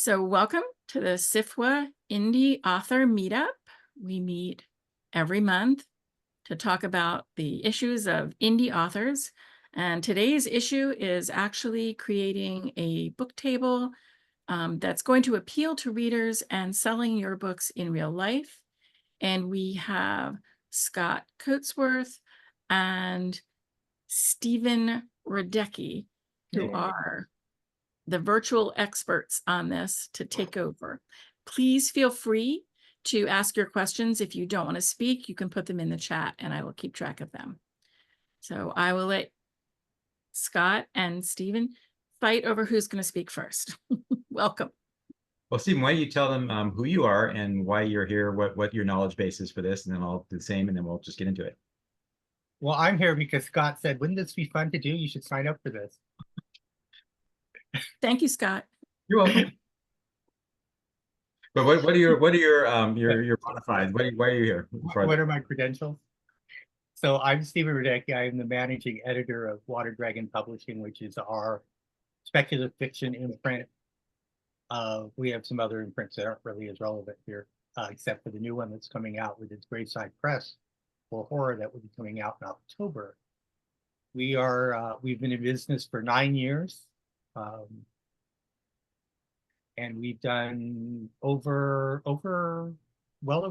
So, welcome to the SFWA Indie Author Meetup. We meet every month to talk about the issues of indie authors. And today's issue is actually creating a book table that's going to appeal to readers and selling your books in real life. And we have Scott Coatsworth and Stephen Radecki, who are the virtual experts on this to take over. Please feel free to ask your questions. If you don't want to speak, you can put them in the chat and I will keep track of them. So I will let Scott and Stephen fight over who's going to speak first. Welcome. Well, Stephen, why don't you tell them who you are and why you're here, what your knowledge base is for this, and then I'll do the same, and then we'll just get into it. Well, I'm here because Scott said, wouldn't this be fun to do? You should sign up for this. Thank you, Scott. You're welcome. But what are your bona fides? Why are you here? What are my credentials? So I'm Stephen Radecki. I am the managing editor of Water Dragon Publishing, which is our speculative fiction imprint. We have some other imprints that aren't really as relevant here, except for the new one that's coming out with its Graveside Press for horror that will be coming out in October. We've been in business for 9 years. And we've done well over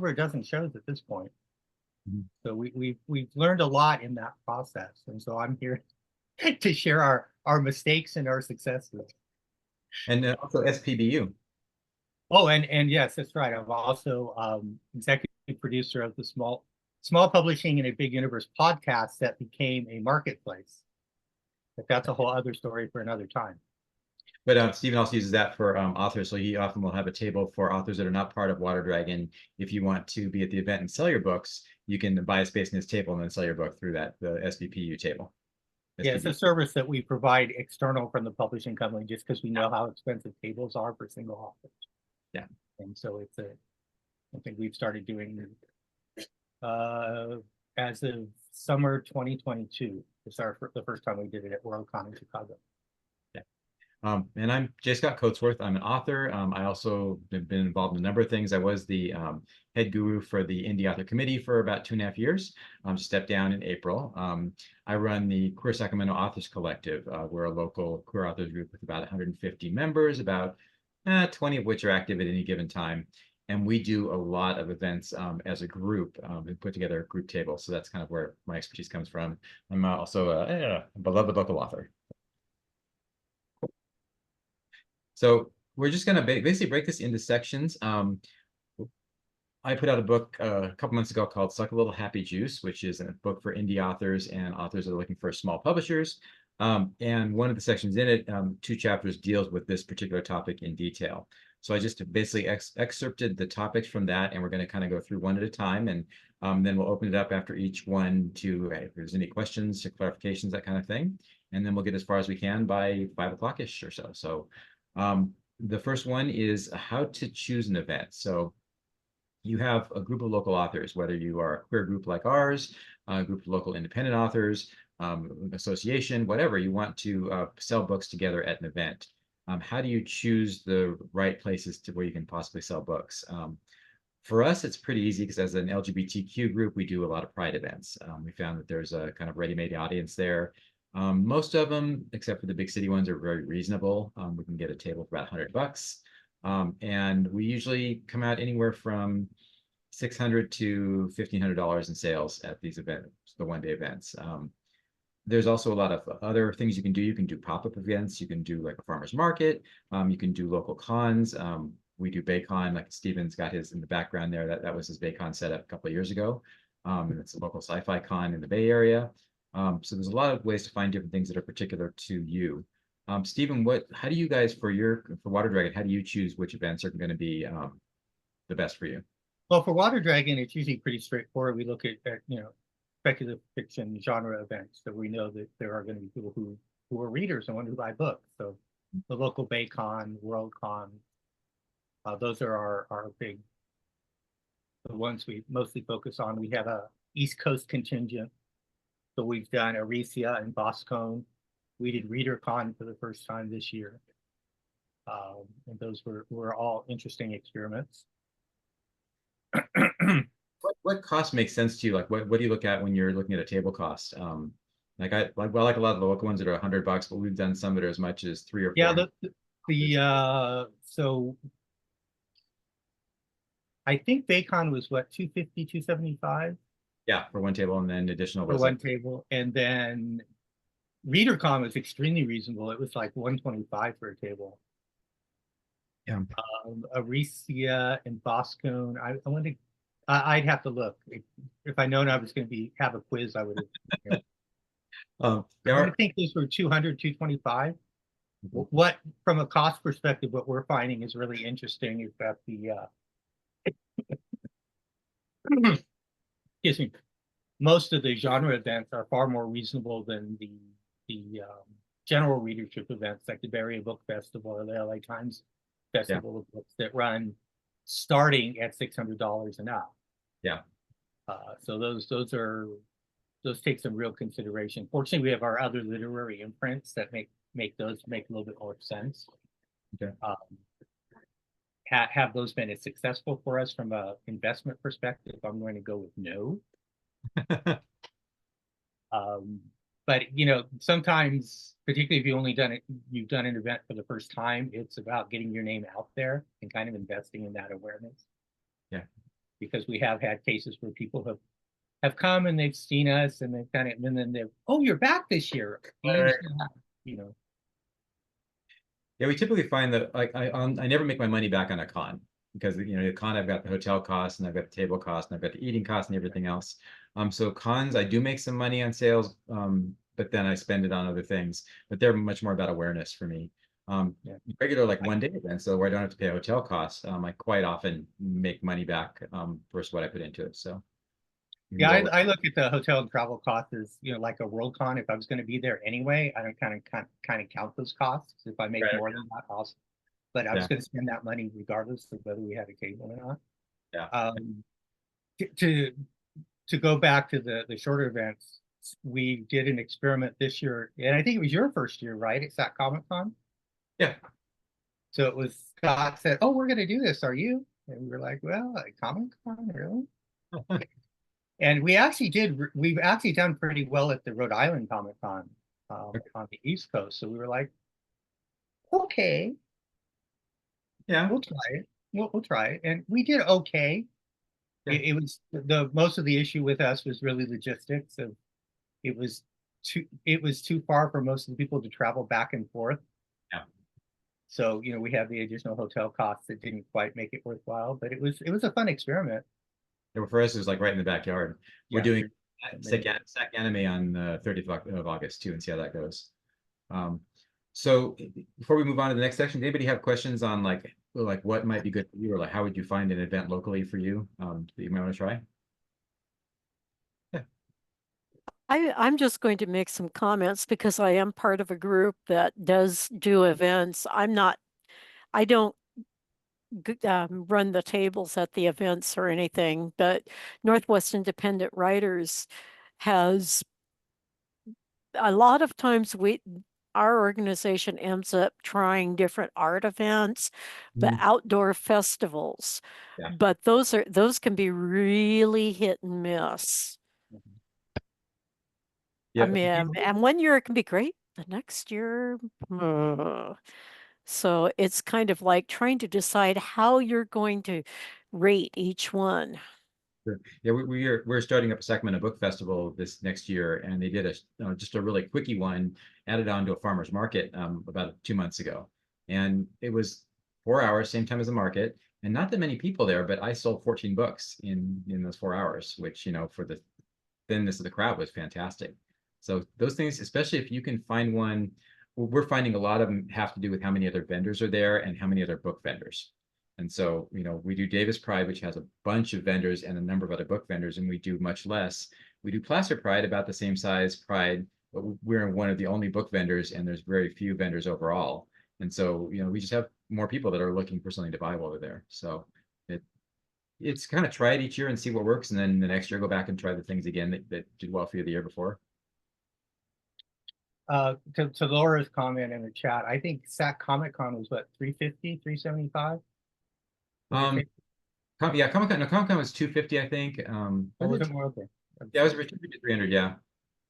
a dozen shows at this point. Mm-hmm. So we've learned a lot in that process, and so I'm here to share our mistakes and our successes. And also SPBU. Oh, and yes, that's right. I'm also executive producer of the Small Publishing in a Big Universe podcast that became a marketplace. But that's a whole other story for another time. But Stephen also uses that for authors, so he often will have a table for authors that are not part of Water Dragon. If you want to be at the event and sell your books, you can buy a space in his table and then sell your book through the SBPU table. Yeah, it's a service that we provide external from the publishing company just because we know how expensive tables are for single authors. Yeah. And so I think we've started doing as of summer 2022. It's the first time we did it at Worldcon in Chicago. And I'm J. Scott Coatsworth. I'm an author. I also have been involved in a number of things. I was the head guru for the Indie Author Committee for about 2.5 years. Stepped down in April. I run the Queer Sacramento Authors Collective. We're a local queer authors group with about 150 members, about 20 of which are active at any given time. And we do a lot of events as a group and put together a group table. So that's kind of where my expertise comes from. I'm also a beloved local author. So we're just going to basically break this into sections. I put out a book a couple months ago called Suck a Little Happy Juice, which is a book for indie authors and authors that are looking for small publishers. And one of the sections in it, 2 chapters, deals with this particular topic in detail. So I just basically excerpted the topics from that, and we're going to kind of go through one at a time. And then we'll open it up after each one to if there's any questions or clarifications, that kind of thing. And then we'll get as far as we can by 5 o'clock-ish or so. So the first one is how to choose an event. So you have a group of local authors, whether you are a queer group like ours, a group of local independent authors, association, whatever, you want to sell books together at an event. How do you choose the right places to where you can possibly sell books? For us, it's pretty easy because as an LGBTQ group, we do a lot of Pride events. We found that there's a kind of ready-made audience there. Most of them, except for the big city ones, are very reasonable. We can get a table for about $100. And we usually come out anywhere from $600 to $1,500 in sales at these events, the one-day events. There's also a lot of other things you can do. You can do pop-up events. You can do like a farmer's market. You can do local cons. We do Baycon, like Stephen's got his in the background there. That was his Baycon setup a couple of years ago. And it's a local sci-fi con in the Bay Area. So there's a lot of ways to find different things that are particular to you. Stephen, how do you guys for Water Dragon, how do you choose which events are going to be the best for you? Well, for Water Dragon, it's usually pretty straightforward. We look at speculative fiction genre events, so we know that there are going to be people who are readers and want to buy books. So the local Baycon, Worldcon, those are our the ones we mostly focus on. We have a East Coast contingent. So we've done Aricia and Boscone. We did ReaderCon for the first time this year. And those were all interesting experiments. What cost makes sense to you? Like, what do you look at when you're looking at a table cost? Like well, like a lot of the local ones that are $100, but we've done some that are as much as 3 or 4. Yeah, so I think Bacon was what, 250, 275 Yeah, for one table, and then additional for was one like, table, and then ReaderCon was extremely reasonable. It was like 125 for a table. yeah. Aricia and Boscone. I want to. I'd have to look. If I known I was going to have a quiz, I would have. I think these were 200, 225. What, from a cost perspective, what we're finding is really interesting is that excuse me, most of the genre events are far more reasonable than the general readership events like the Bay Area Book Festival or the LA Times Festival of Books that run starting at $600 an hour. Yeah. So those take some real consideration. Fortunately, we have our other literary imprints that make those make a little bit more sense. Okay. Have those been as successful for us from an investment perspective? I'm going to go with no. But sometimes, particularly if you've done an event for the first time, it's about getting your name out there and kind of investing in that awareness. Yeah. Because we have had cases where people have come and they've seen us and they've kind of, and then they're, oh, you're back this year. Right. Yeah, we typically find that I never make my money back on a con, because the con, I've got the hotel costs and I've got the table costs and I've got the eating costs and everything else. So cons, I do make some money on sales, but then I spend it on other things. But they're much more about awareness for me. Regular like one-day events, so where I don't have to pay hotel costs, I quite often make money back versus what I put into it. So yeah, I look at the hotel and travel costs as like a WorldCon. If I was going to be there anyway, I don't kind of count those costs. If I make more than that, also, but I was going to spend that money regardless of whether we had a table or not. Yeah. To go back to the shorter events, we did an experiment this year, and I think it was your first year, right? It's at Comic-Con. Yeah. So it was, Scott said, "Oh, we're going to do this. Are you?" And we were like, "Well, at Comic-Con, really?" And we've actually done pretty well at the Rhode Island Comic-Con on the East Coast. So we were like, okay, Yeah, we'll try it. We'll try it. And we did okay. Yeah. It was most of the issue with us was really logistics of it was too far for most of the people to travel back and forth. Yeah. So, we had the additional hotel costs that didn't quite make it worthwhile, but it was a fun experiment. For us, it was like right in the backyard. We're doing SAC Anime on the 30th of August too, and see how that goes. So before we move on to the next section, anybody have questions on like what might be good for you, or like how would you find an event locally for you that you might want to try? Yeah. I'm just going to make some comments because I am part of a group that does do events. I don't run the tables at the events or anything, but Northwest Independent Writers has a lot of times our organization ends up trying different art events, but outdoor festivals. Yeah. But those can be really hit and miss. Yeah. I mean, and one year it can be great, the next year, so it's kind of like trying to decide how you're going to rate each one. Sure. Yeah, we're starting up a Sacramento Book Festival this next year, and they did just a really quickie one added on to a farmer's market about 2 months ago, and it was 4 hours, same time as the market, and not that many people there, but I sold 14 books in those 4 hours, which for the thinness of the crowd was fantastic. So those things, especially if you can find one, we're finding a lot of them have to do with how many other vendors are there and how many other book vendors. And so, we do Davis Pride, which has a bunch of vendors and a number of other book vendors, and we do much less. We do Placer Pride, about the same size Pride, but we're one of the only book vendors, and there's very few vendors overall. And so, we just have more people that are looking for something to buy while they're there. So it's kind of try it each year and see what works, and then the next year go back and try the things again that did well for you the year before. To Laura's comment in the chat, I think SAC Comic Con was what, 350, 375? Yeah, Comic Con. No, Comic Con was 250, I think. Or was it more? Okay. Yeah, it was 300. Yeah.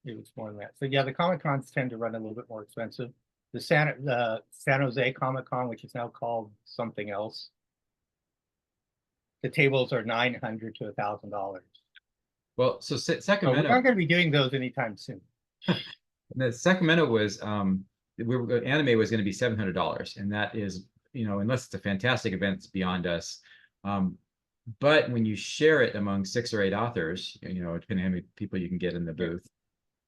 It was more than that. So yeah, the Comic Cons tend to run a little bit more expensive. The San Jose Comic Con, which is now called something else, the tables are $900 to $1,000. Well, so So we're Sacramento. not going to be doing those anytime soon. The Sacramento was anime was going to be $700, and that is, unless it's a fantastic event, it's beyond us. But when you share it among 6 or 8 authors, depending on how many people you can get in the booth.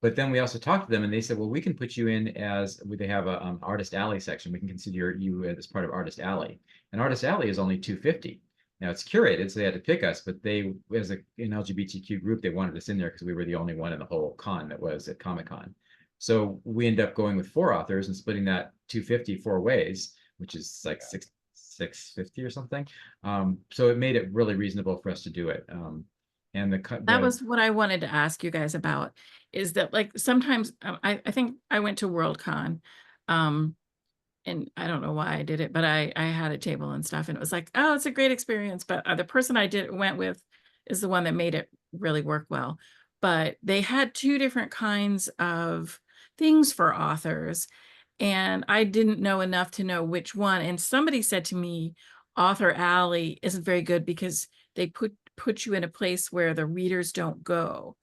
But then we also talked to them, and they said, well, we can put you in they have a Artist Alley section. We can consider you as part of Artist Alley, and Artist Alley is only $250. Now it's curated, so they had to pick us, but they, as an LGBTQ group, they wanted us in there because we were the only one in the whole con that was at Comic Con. So we ended up going with 4 authors and splitting that 250 4 ways, which is like $650 or something. So it made it really reasonable for us to do it. And that was what I wanted to ask you guys about, is that like sometimes I think I went to Worldcon, and I don't know why I did it, but I had a table and stuff, and it was like, oh, it's a great experience. But the person I went with is the one that made it really work well. But they had 2 different kinds of things for authors, and I didn't know enough to know which one. And somebody said to me, Author Alley isn't very good because they put you in a place where the readers don't go.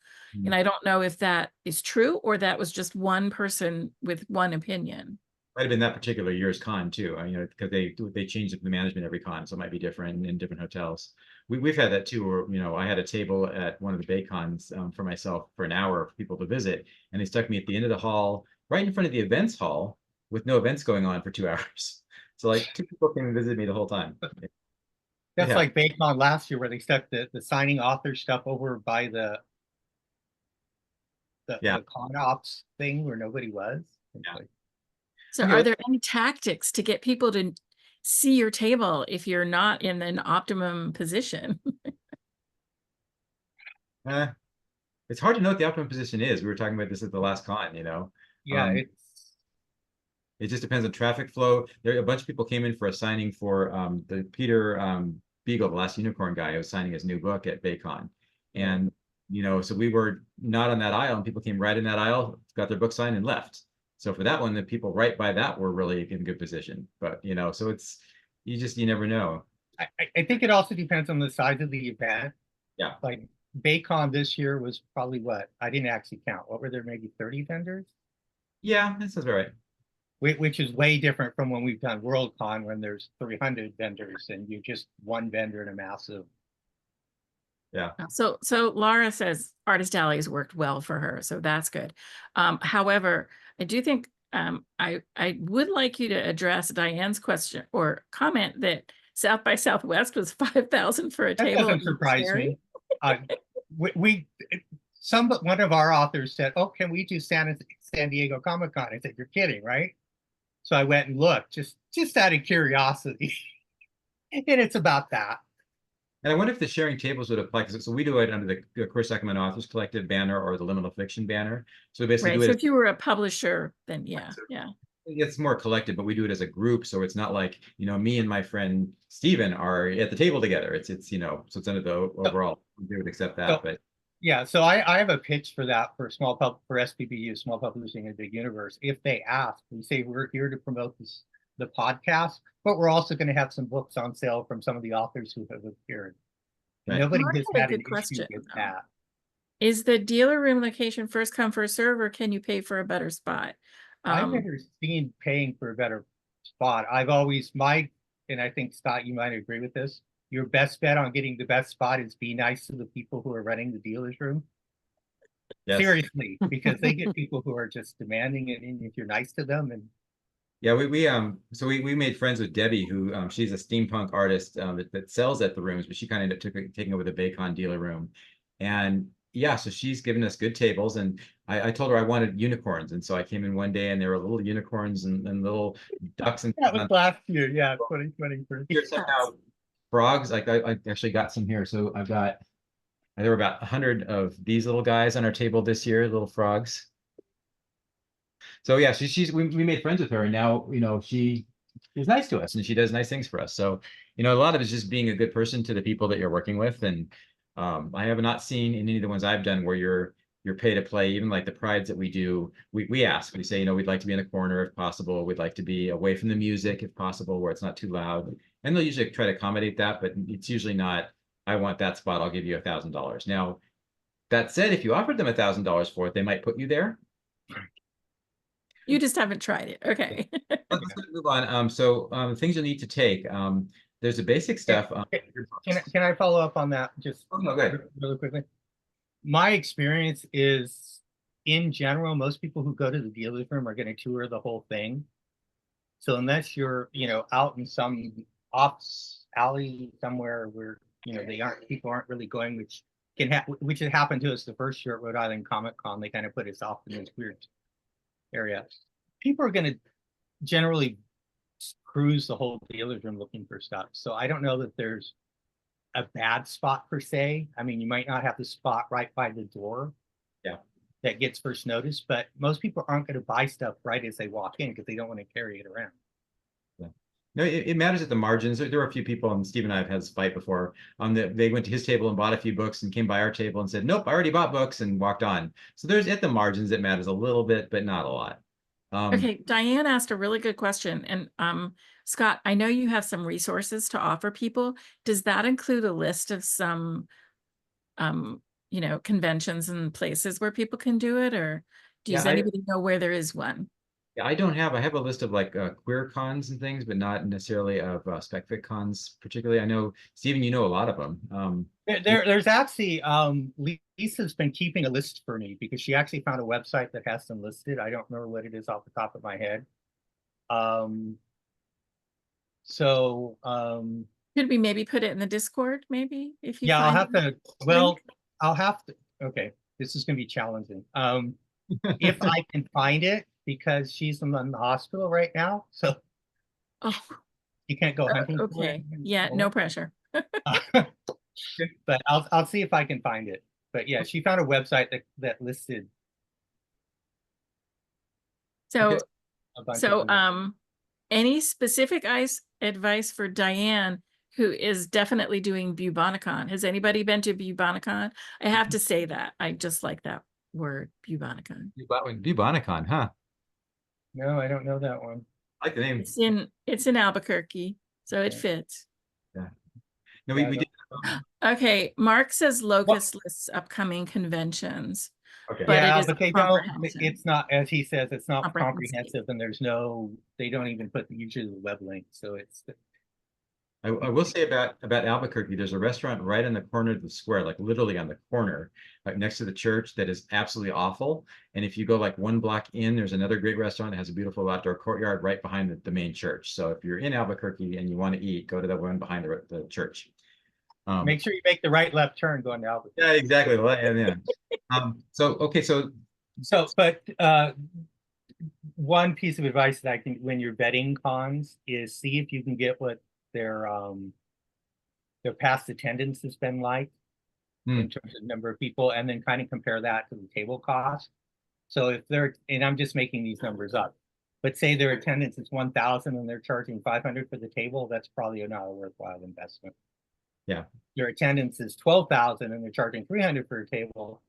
And I don't know if that is true or that was just one person with one opinion. Might have been that particular year's con too, because they change the management every con, so it might be different in different hotels. We've had that too, where I had a table at one of the Bay Cons for myself for an hour for people to visit, and they stuck me at the end of the hall, right in front of the events hall, with no events going on for 2 hours. So like 2 people came and visited me the whole time. That's like BayCon last year, where they stuck the signing author stuff over by the con ops thing where nobody was. Yeah. So are there any tactics to get people to see your table if you're not in an optimum position? It's hard to know what the optimum position is. We were talking about this at the last con, Yeah, it just depends on traffic flow. A bunch of people came in for a signing for the Peter Beagle, the last unicorn guy, who was signing his new book at BayCon. And, so we were not on that aisle, and people came right in that aisle, got their book signed and left. So for that one, the people right by that were really in good position. But, so it's, you never know. I think it also depends on the size of the event. Yeah. Like BayCon this year was probably what? I didn't actually count. What were there, maybe 30 vendors? Yeah, that sounds right. Which is way different from when we've done Worldcon, when there's 300 vendors and you're just one vendor in a massive. Yeah. So Laura says Artist Alley has worked well for her, so that's good. However, I do think I would like you to address Diane's question or comment that South by Southwest was $5,000 for a table. That doesn't surprise me. One of our authors said, "Oh, can we do San Diego Comic Con?" I said, "You're kidding, right?" So I went and looked, just out of curiosity, and it's about that. And I wonder if the sharing tables would apply, because so we do it under the Queer Sacramento Authors Collective banner or the Liminal Fiction banner. So we basically do it. So if you were a publisher, then yeah. It's more collective, but we do it as a group, so it's not like me and my friend Steven are at the table together. It's so it's under the overall. They would accept that, but yeah. So I have a pitch for that for SPBU, Small Publishing in a Big Universe. If they ask, we say we're here to promote the podcast, but we're also going to have some books on sale from some of the authors who have appeared. Right. Nobody has had an issue with that. Is the dealer room location first come first serve, or can you pay for a better spot? I've never seen paying for a better spot. I've always and I think Scott, you might agree with this. Your best bet on getting the best spot is be nice to the people who are running the dealer's room. Yes. Seriously, because they get people who are just demanding it, and if you're nice to them. And yeah, we made friends with Debbie, who she's a steampunk artist that sells at the rooms, but she kind of ended up taking over the BayCon dealer room, and yeah, so she's given us good tables, and I told her I wanted unicorns, and so I came in one day and there were little unicorns and little ducks and that was last year, yeah, 2023. Here's somehow frogs. Like I actually got some here, so there were about 100 of these little guys on our table this year, little frogs. So yeah, we made friends with her, and now she is nice to us and she does nice things for us. So a lot of it's just being a good person to the people that you're working with. And I have not seen in any of the ones I've done where you're pay to play. Even like the prides that we do, we ask, we say, we'd like to be in the corner if possible. We'd like to be away from the music if possible, where it's not too loud. And they'll usually try to accommodate that, but it's usually not, I want that spot, I'll give you $1,000. Now, that said, if you offered them $1,000 for it, they might put you there. You just haven't tried it. Okay. Let's move on. So things you'll need to take. There's the basic stuff. Can I follow up on that just no, go ahead. really quickly? My experience is, in general, most people who go to the dealer's room are going to tour the whole thing. So unless you're, out in some off alley somewhere where, people aren't really going, which had happened to us the first year at Rhode Island Comic Con. They kind of put us off in this weird area. People are going to generally cruise the whole dealer's room looking for stuff. So I don't know that there's a bad spot per se. I mean, you might not have the spot right by the door. Yeah. That gets first notice, but most people aren't going to buy stuff right as they walk in because they don't want to carry it around. Yeah. No, it matters at the margins. There were a few people, and Steve and I have had this fight before. They went to his table and bought a few books and came by our table and said, "Nope, I already bought books," and walked on. So there's at the margins it matters a little bit, but not a lot. Okay, Diane asked a really good question. And Scott, I know you have some resources to offer people. Does that include a list of some conventions and places where people can do it? Or does anybody know where there is one? Yeah, I have a list of like queer cons and things, but not necessarily of spec-fic cons particularly. I know, Stephen, you know a lot of them. There's actually, Lisa's been keeping a list for me because she actually found a website that has them listed. I don't remember what it is off the top of my head. Could we maybe put it in the Discord, maybe, if you yeah, find I'll have to, okay, this is gonna be challenging. If I can find it, because she's in the hospital right now, so you can't go hunting. Okay, yeah, no pressure. But I'll see if I can find it. But yeah, she found a website that listed. So any specific advice for Diane, who is definitely doing Bubonicon? Has anybody been to Bubonicon? I have to say that. I just like that word, Bubonicon. Bubonicon, huh? No, I don't know that one. I like the name. It's in Albuquerque, so it fits. Yeah. No, we did. Okay, Mark says Locust lists upcoming conventions. Okay. But yeah, it is but they don't. It's not, as he says, it's not comprehensive, and there's no. They don't even put usually the web link, so it's. I will say about Albuquerque, there's a restaurant right in the corner of the square, like literally on the corner, like next to the church, that is absolutely awful. And if you go like one block in, there's another great restaurant that has a beautiful outdoor courtyard right behind the main church. So if you're in Albuquerque and you want to eat, go to the one behind the church. Make sure you make the right left turn going to Albuquerque. Yeah, exactly. Yeah. But one piece of advice that I think when you're vetting cons is see if you can get what their past attendance has been like in terms of number of people, and then kind of compare that to the table cost. So if they're, and I'm just making these numbers up, but say their attendance is 1,000 and they're charging 500 for the table, that's probably not a worthwhile investment. Yeah. Your attendance is 12,000 and they're charging 300 for a table,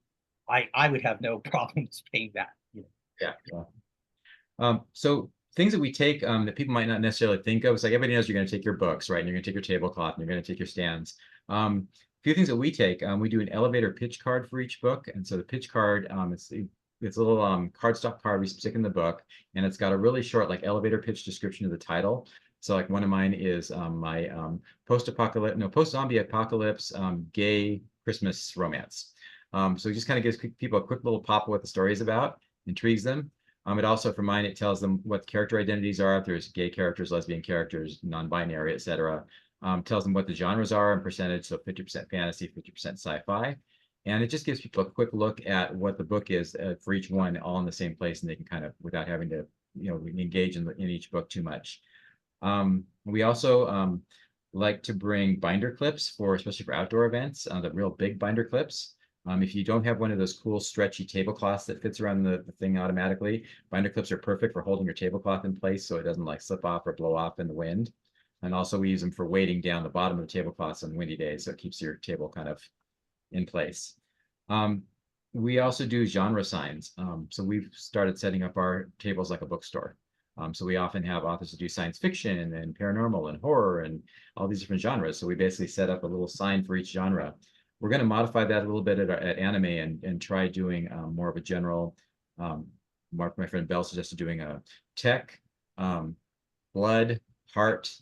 I would have no problems paying that. Yeah. So things that we take that people might not necessarily think of, is like everybody knows you're going to take your books, right? And you're going to take your tablecloth and you're going to take your stands. A few things that we take, we do an elevator pitch card for each book. And so the pitch card, it's a little cardstock card we stick in the book, and it's got a really short like elevator pitch description of the title. So like one of mine is my post-zombie apocalypse gay Christmas romance. So it just kind of gives people a quick little pop of what the story is about, intrigues them. It also, for mine, it tells them what character identities are. If there's gay characters, lesbian characters, non-binary, etc. Tells them what the genres are and percentage, so 50% fantasy, 50% sci-fi. And it just gives people a quick look at what the book is for each one, all in the same place, and they can kind of, without having to, engage in each book too much. We also like to bring binder clips especially for outdoor events, the real big binder clips. If you don't have one of those cool stretchy tablecloths that fits around the thing automatically, binder clips are perfect for holding your tablecloth in place so it doesn't like slip off or blow off in the wind. And also we use them for weighting down the bottom of the tablecloths on windy days, so it keeps your table kind of in place. We also do genre signs. So we've started setting up our tables like a bookstore. So we often have authors that do science fiction and paranormal and horror and all these different genres. So we basically set up a little sign for each genre. We're going to modify that a little bit at Anime and try doing more of a general. Mark, my friend Bell, suggested doing a tech, blood, heart,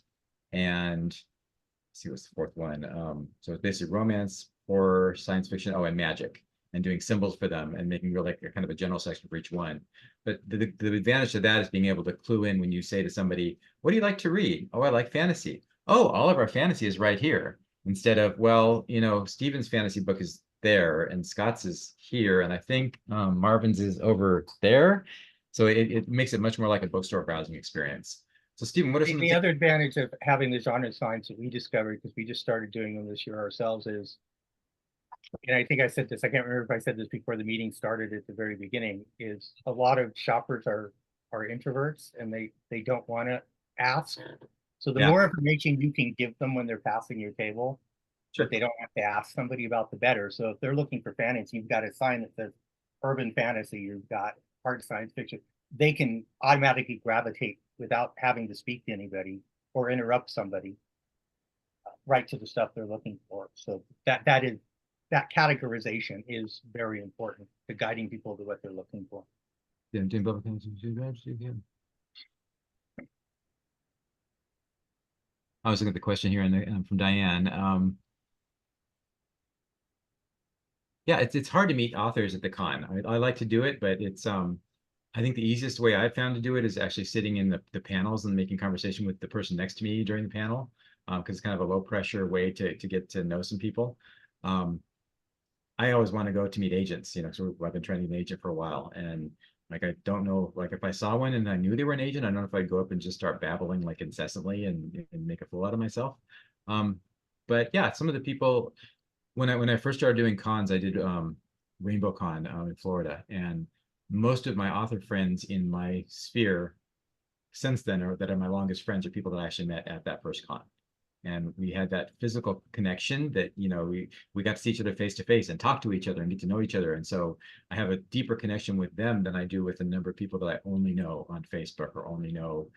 and let's see what's the fourth one. So it's basically romance, horror, science fiction, and magic, and doing symbols for them and making real like a kind of a general section for each one. But the advantage of that is being able to clue in when you say to somebody, what do you like to read? Oh, I like fantasy. Oh, all of our fantasy is right here. Instead of, well, Stephen's fantasy book is there and Scott's is here. And I think Marvin's is over there. So it makes it much more like a bookstore browsing experience. So Stephen, what are some the other advantage of having the genre signs that we discovered, because we just started doing them this year ourselves, is, and I think I said this, I can't remember if I said this before the meeting started at the very beginning, is a lot of shoppers are introverts and they don't want to ask. So the more information you can give them when they're passing your table, but they don't have to ask somebody about, the better. So if they're looking for fantasy, you've got a sign that says urban fantasy, you've got hard science fiction, they can automatically gravitate without having to speak to anybody or interrupt somebody right to the stuff they're looking for. So that categorization is very important to guiding people to what they're looking for. I was looking at the question here from Diane. Yeah, it's hard to meet authors at the con. I like to do it, but it's I think the easiest way I've found to do it is actually sitting in the panels and making conversation with the person next to me during the panel, because it's kind of a low pressure way to get to know some people. I always want to go to meet agents, so I've been trying to be an agent for a while, and like I don't know, like if I saw one and I knew they were an agent, I don't know if I'd go up and just start babbling like incessantly and make a fool out of myself. But yeah, some of the people, when I first started doing cons, I did Rainbow Con in Florida, and most of my author friends in my sphere since then that are my longest friends are people that I actually met at that first con. And we had that physical connection that, we got to see each other face to face and talk to each other and get to know each other. And so I have a deeper connection with them than I do with a number of people that I only know on Facebook or only know,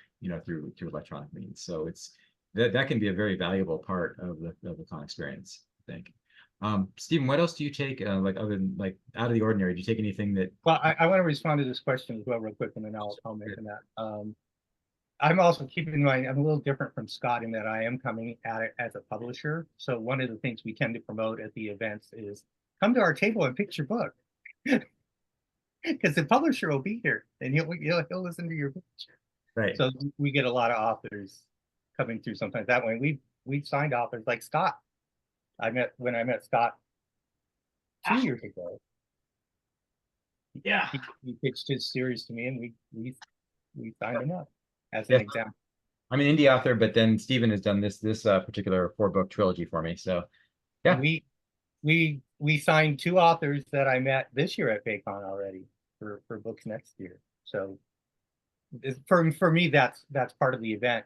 through electronic means. So it's that can be a very valuable part of the con experience, I think. Stephen, what else do you take like other than like out of the ordinary? Do you take anything that? Well, I want to respond to this question as well real quick, and then I'll mention that. I'm also keeping in mind, I'm a little different from Scott in that I am coming at it as a publisher. So one of the things we tend to promote at the events is come to our table and pitch your book. Because the publisher will be here and he'll listen to your pitch. Right. So we get a lot of authors coming through sometimes that way. We've signed authors like Scott. When I met Scott 2 years ago. Yeah. He pitched his series to me and we signed him up as an example. I'm an indie author, but then Stephen has done this particular 4-book trilogy for me. So yeah. We signed 2 authors that I met this year at BayCon already for books next year. So for me, that's part of the event.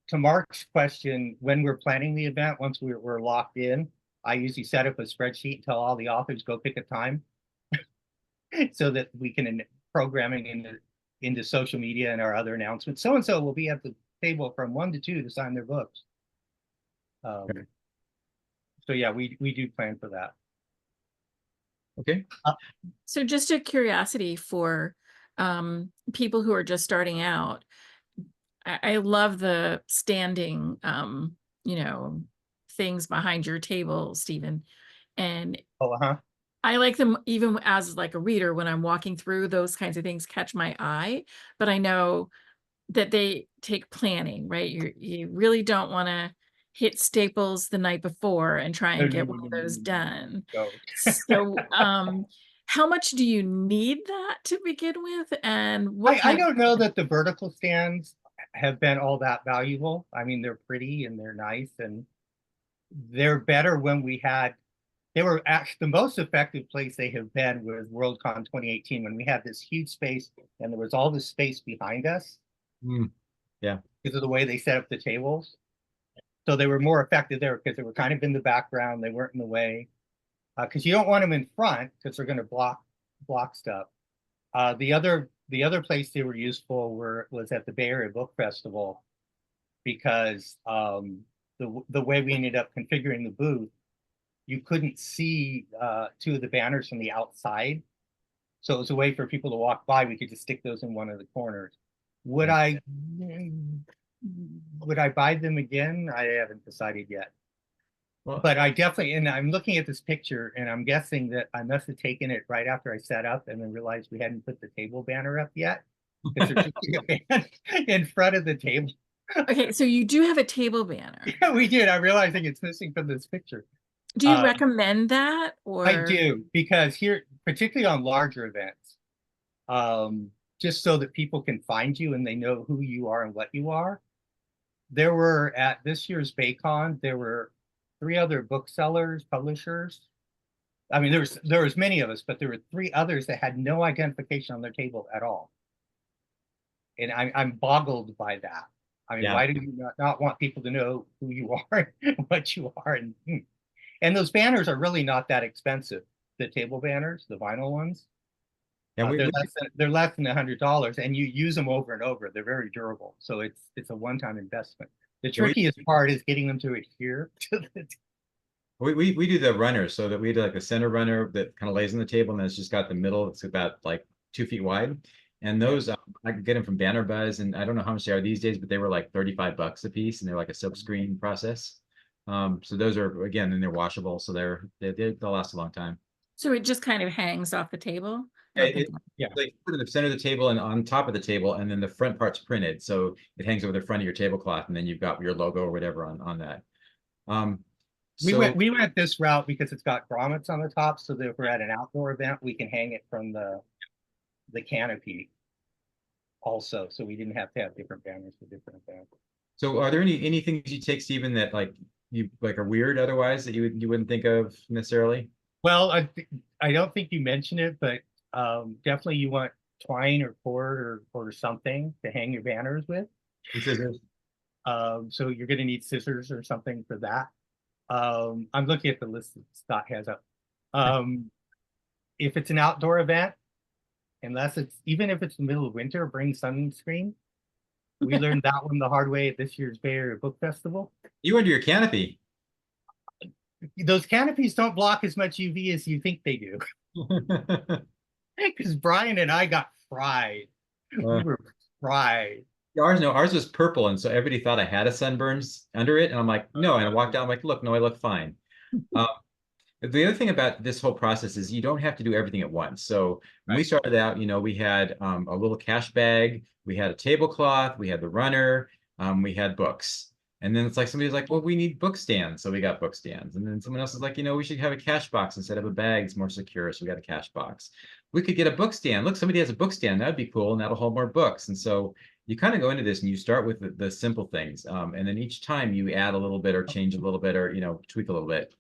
To Mark's question, when we're planning the event, once we're locked in, I usually set up a spreadsheet and tell all the authors go pick a time so that we can programming into social media and our other announcements. So and so will be at the table from 1 to 2 to sign their books. So yeah, we do plan for that. Okay. So just a curiosity for people who are just starting out. I love the standing, things behind your table, Stephen. And I like them even as like a reader when I'm walking through, those kinds of things catch my eye, but I know that they take planning, right? You really don't want to hit Staples the night before and try and get one of those done. So how much do you need that to begin with? And what I don't know that the vertical stands have been all that valuable. I mean, they're pretty and they're nice and they're better when we had They were actually the most effective place they have been was Worldcon 2018 when we had this huge space and there was all this space behind us. Yeah. Because of the way they set up the tables. So they were more effective there because they were kind of in the background. They weren't in the way. Because you don't want them in front because they're going to block stuff. The other place they were useful was at the Bay Area Book Festival because the way we ended up configuring the booth, you couldn't see two of the banners from the outside. So it was a way for people to walk by. We could just stick those in one of the corners. Would I buy them again? I haven't decided yet. Well, But I definitely, and I'm looking at this picture and I'm guessing that I must have taken it right after I set up and then realized we hadn't put the table banner up yet. Because there's a band in front of the table. Okay, so you do have a table banner. Yeah, we did. I'm realizing it's missing from this picture. Do you recommend that, or? I do, because here, particularly on larger events, just so that people can find you and they know who you are and what you are. There were at this year's BayCon, there were 3 other booksellers, publishers. I mean, there was many of us, but there were 3 others that had no identification on their table at all. And I'm boggled by that. I mean, why do you not want people to know who you are and what you are? And those banners are really not that expensive. The table banners, the vinyl ones, they're less than $100, and you use them over and over. They're very durable, so it's a one-time investment. The trickiest part is getting them to adhere to the. We do the runners, so that we do like the center runner that kind of lays on the table, and then it's just got the middle. It's about like 2 feet wide, and those I could get them from Banner Buzz, and I don't know how much they are these days, but they were like $35 a piece, and they're like a silk screen process. So those are, again, and they're washable, so they'll last a long time. So it just kind of hangs off the table? They put it in the center of the table and on top of the table, and then the front part's printed, so it hangs over the front of your tablecloth, and then you've got your logo or whatever on that. We went this route because it's got grommets on the top, so that if we're at an outdoor event, we can hang it from the canopy also, so we didn't have to have different banners for different events. So are there any things you take, Stephen, that like you like are weird otherwise that you wouldn't think of necessarily? Well, I don't think you mentioned it, but definitely you want twine or cord or something to hang your banners with. Scissors. So you're going to need scissors or something for that. I'm looking at the list that Scott has up. If it's an outdoor event, even if it's the middle of winter, bring sunscreen. We learned that one the hard way at this year's Bay Area Book Festival. You under your canopy. Those canopies don't block as much UV as you think they do. Because Brian and I got fried. We were fried. Ours was purple, and so everybody thought I had a sunburns under it, and I'm like, no, and I walked out, I'm like, look, no, I look fine. The other thing about this whole process is you don't have to do everything at once. So when we started out, we had a little cash bag, we had a tablecloth, we had the runner, we had books. And then it's like somebody's like, well, we need book stands. So we got book stands. And then someone else is like, we should have a cash box instead of a bag. It's more secure. So we got a cash box. We could get a book stand. Look, somebody has a book stand. That'd be cool. And that'll hold more books. And so you kind of go into this and you start with the simple things. And then each time you add a little bit or change a little bit or, tweak a little bit.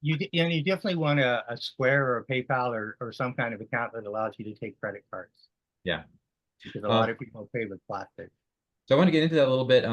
You definitely want a Square or a PayPal or some kind of account that allows you to take credit cards. Yeah. Because a lot of people pay with plastic. So I want to get into that a little bit.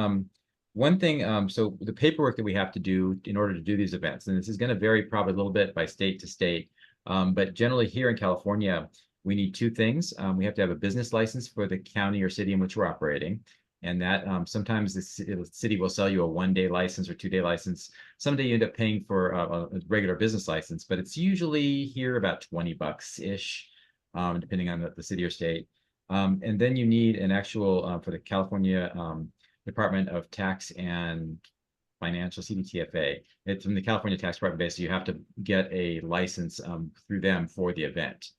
One thing, so the paperwork that we have to do in order to do these events, and this is going to vary probably a little bit by state to state, but generally here in California, we need 2 things. We have to have a business license for the county or city in which we're operating. And that sometimes the city will sell you a 1-day license or 2-day license. Someday you end up paying for a regular business license, but it's usually here about $20-ish, depending on the city or state. And then you need an actual, for the California Department of Tax and Financial, CDTFA. It's from the California Tax Department. Basically, you have to get a license through them for the event.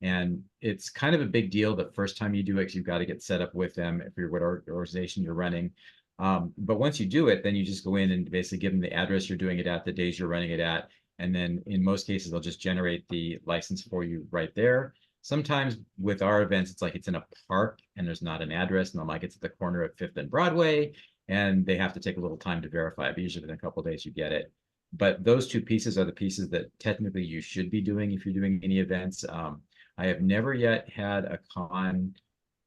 And it's kind of a big deal the first time you do it, because you've got to get set up with them if you're what organization you're running. But once you do it, then you just go in and basically give them the address you're doing it at, the days you're running it at. And then in most cases, they'll just generate the license for you right there. Sometimes with our events, it's like it's in a park and there's not an address. And I'm like, it's at the corner of 5th and Broadway. And they have to take a little time to verify it. But usually within a couple of days, you get it. But those two pieces are the pieces that technically you should be doing if you're doing any events. I have never yet had a con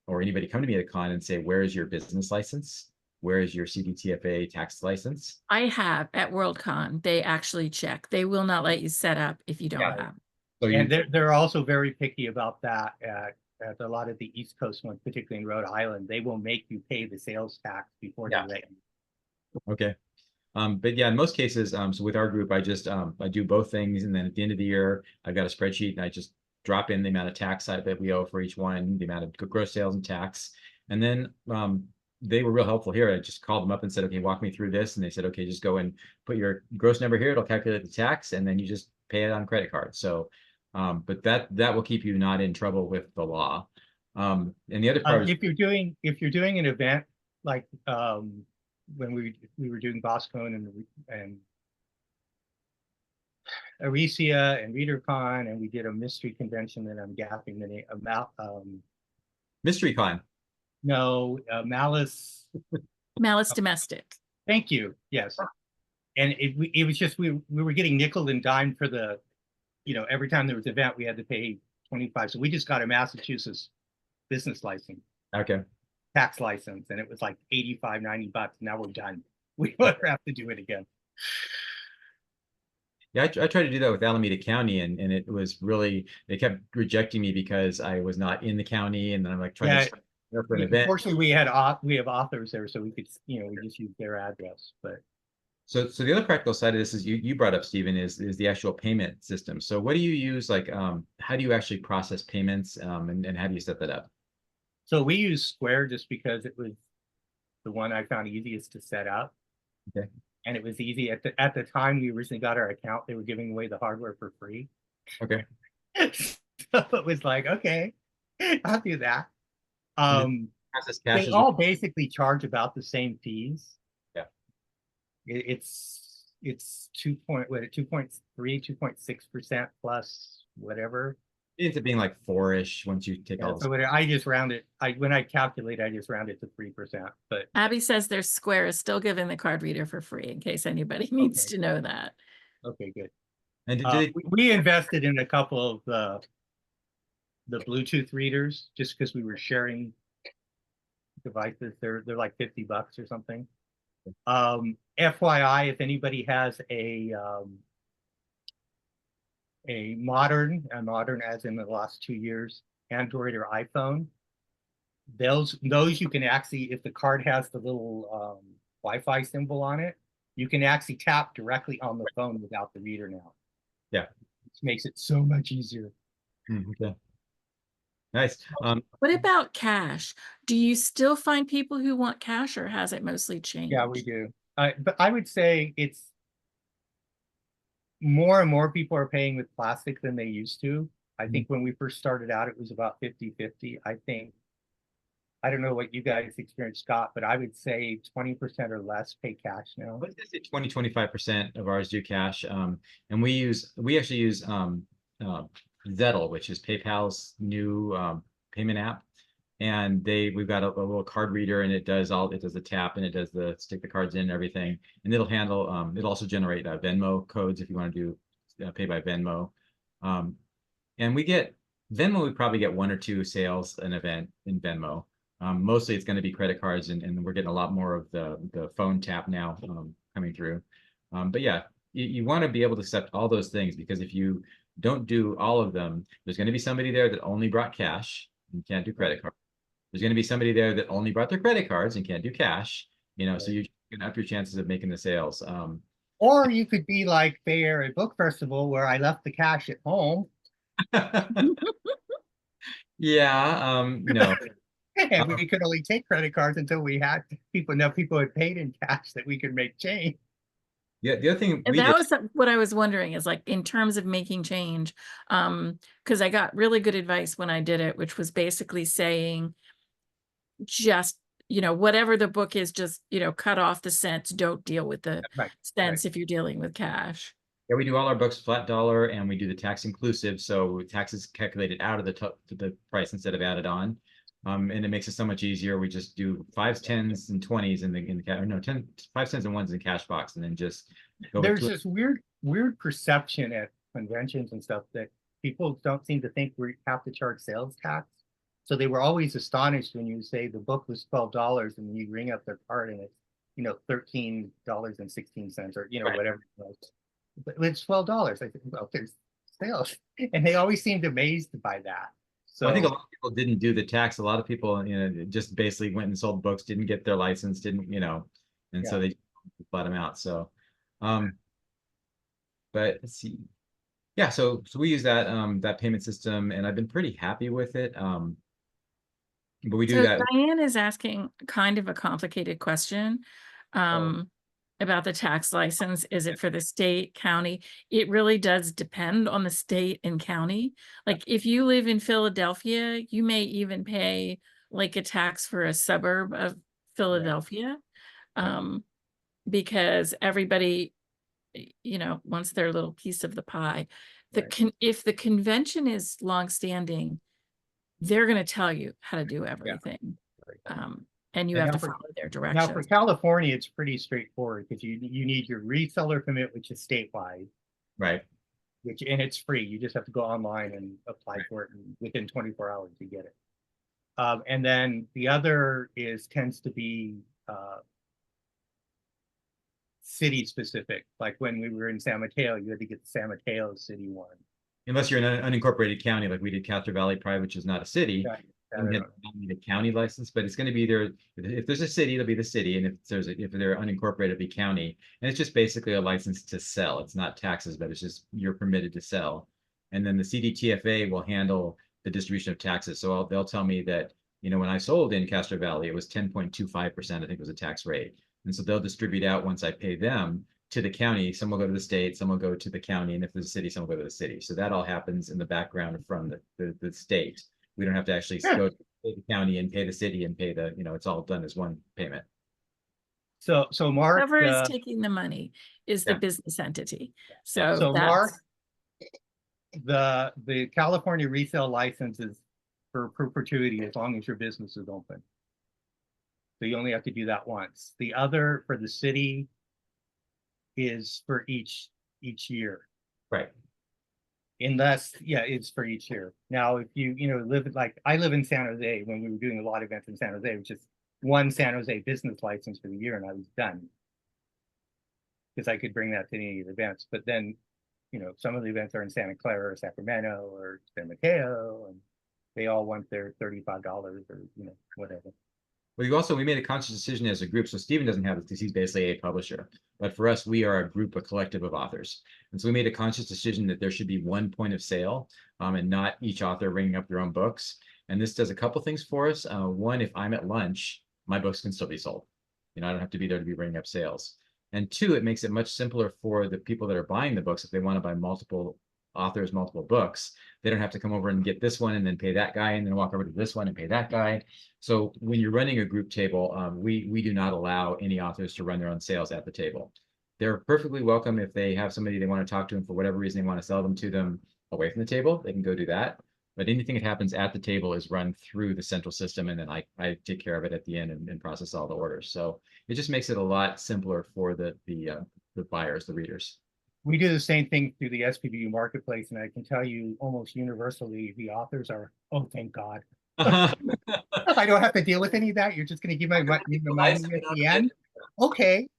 or anybody come to me at a con and say, where is your business license? Where is your CDTFA tax license? I have at Worldcon, they actually check. They will not let you set up if you don't Yeah. have. So And you, they're also very picky about that at a lot of the East Coast ones, particularly in Rhode Island. They will make you pay the sales tax before Yeah. they let you. okay. But yeah, in most cases, so with our group, I just I do both things, and then at the end of the year, I've got a spreadsheet, and I just drop in the amount of tax that we owe for each one, the amount of gross sales and tax, and then they were real helpful here. I just called them up and said, okay, walk me through this, and they said, okay, just go and put your gross number here. It'll calculate the tax, and then you just pay it on credit card. So, but that will keep you not in trouble with the law. And the other part is, If you're doing an event like when we were doing BosCon and Aricia and ReaderCon, and we did a mystery convention that I'm gapping the name about. Mystery Con. No, Malice. Malice Domestic. Thank you. Yes, and it was just we were getting nickel and dime for the, every time there was an event we had to pay 25. So we just got a Massachusetts business license, Okay. tax license, and it was like 85, 90 bucks. Now we're done. We never have to do it again. Yeah, I tried to do that with Alameda County, and it was really, they kept rejecting me because I was not in the county, and then I'm like trying to sign up for an event. Fortunately, we have authors there, so we could, we just use their address. But So the other practical side of this is you brought up, Stephen, is the actual payment system. So what do you use? Like, how do you actually process payments, and how do you set that up? so we use Square just because it was the one I found easiest to set up. Okay. And it was easy at the time we originally got our account. They were giving away the hardware for free. Okay. So it was like, okay, I'll do that. Process cash They all basically charge about the same fees. Yeah. It's 2.6% plus whatever. It ends up being like 4-ish once you take all. So I just round it. When I calculate, I just round it to 3%. But Abby says their Square is still giving the card reader for free in case anybody needs to know that. okay, good. And we invested in a couple of the Bluetooth readers just because we were sharing devices. They're like $50 or something. FYI, if anybody has a modern as in the last 2 years, Android or iPhone, those you can actually, if the card has the little Wi-Fi symbol on it, you can actually tap directly on the phone without the reader now. Yeah. Which makes it so much easier. Okay. Nice. What about cash? Do you still find people who want cash, or has it mostly changed? Yeah, we do. But I would say it's more and more people are paying with plastic than they used to. I think when we first started out, it was about 50-50. I don't know what you guys experienced, Scott, but I would say 20% or less pay cash now. Let's just say 20-25% of ours do cash. And we actually use Zettle, which is PayPal's new payment app. And we've got a little card reader, and it does the tap, and it does the stick the cards in and everything. And it'll handle, it'll also generate Venmo codes if you want to do pay by Venmo. And we get Venmo, we probably get 1 or 2 sales an event in Venmo. Mostly it's going to be credit cards, and we're getting a lot more of the phone tap now coming through. But yeah, you want to be able to accept all those things, because if you don't do all of them, there's going to be somebody there that only brought cash and can't do credit cards. There's going to be somebody there that only brought their credit cards and can't do cash. So you can up your chances of making the sales. Or you could be like Bay Area Book Festival, where I left the cash at home. Yeah, no. And we could only take credit cards until we had enough people had paid in cash that we could make change. Yeah, the other thing And that was what I was wondering, is like, in terms of making change, because I got really good advice when I did it, which was basically saying, just, whatever the book is, just, cut off the cents, don't deal with the cents if you're dealing with cash. Yeah, we do all our books flat dollar, and we do the tax inclusive, so tax is calculated out of the price instead of added on. And it makes it so much easier. We just do 5s, 10s, and 20s in the no 10, 5 cents and 1s in cash box, and then just go. There's this weird perception at conventions and stuff that people don't seem to think we have to charge sales tax. So they were always astonished when you say the book was $12 and you ring up their card and it's, you know, $13.16 or, you know, Right. whatever it was. But it's $12. I think, well, there's sales. And they always seemed amazed by that. So Well, I think a lot of people didn't do the tax. A lot of people, you know, just basically went and sold books, didn't get their license, didn't, you know, and so they let them out. So, but let's see. Yeah, so we use that that payment system, and I've been pretty happy with it. But we do So that. Diane is asking kind of a complicated question about the tax license. Is it for the state, county? It really does depend on the state and county. Like if you live in Philadelphia, you may even pay like a tax for a suburb of Philadelphia, because everybody, you know, wants their little piece of the pie. If the convention is longstanding, they're going to tell you how to do everything. And you have to follow their directions. Now for California, it's pretty straightforward because you need your reseller permit, which is statewide. Right. And it's free. You just have to go online and apply for it, and within 24 hours you get it. And then the other tends to be city specific. Like when we were in San Mateo, you had to get the San Mateo city one. Unless you're in an unincorporated county, like we did Castro Valley Pride, which is not a city. You need a county license, but it's going to be there. If there's a city, it'll be the city, and if they're unincorporated, it'll be county. And it's just basically a license to sell. It's not taxes, but it's just you're permitted to sell. And then the CDTFA will handle the distribution of taxes. So they'll tell me that, you know, when I sold in Castro Valley, it was 10.25%. I think was a tax rate, and so they'll distribute out once I pay them to the county. Some will go to the state, some will go to the county, and if there's a city, some will go to the city. So that all happens in the background from the state. We don't have to actually go to the county and pay the city and pay the, you know, it's all done as one payment. So Mark, whoever is taking the money is the business entity. So Mark, the California resale license is for perpetuity as long as your business is open. So you only have to do that once. The other for the city is for each year. Right. Unless, it's for each year. Now, if you live, like I live in San Jose, when we were doing a lot of events in San Jose, it was just one San Jose business license for the year, and I was done. Because I could bring that to any of the events. But then, you know, some of the events are in Santa Clara or Sacramento or San Mateo, and they all want their $35 or, you know, whatever. Well, we made a conscious decision as a group. So Stephen doesn't have this because he's basically a publisher. But for us, we are a group, a collective of authors. And so we made a conscious decision that there should be one point of sale and not each author ringing up their own books. And this does a couple things for us. One, if I'm at lunch, my books can still be sold. You know, I don't have to be there to be ringing up sales. And two, it makes it much simpler for the people that are buying the books. If they want to buy multiple authors, multiple books, they don't have to come over and get this one and then pay that guy and then walk over to this one and pay that guy. So when you're running a group table, we do not allow any authors to run their own sales at the table. They're perfectly welcome if they have somebody they want to talk to, and for whatever reason they want to sell them to them away from the table, they can go do that. But anything that happens at the table is run through the central system, and then I take care of it at the end and process all the orders. So it just makes it a lot simpler for the buyers, the readers. We do the same thing through the SFWA marketplace, and I can tell you almost universally the authors are, oh, thank God. I don't have to deal with any of that. You're just going to give my money at the end. Okay.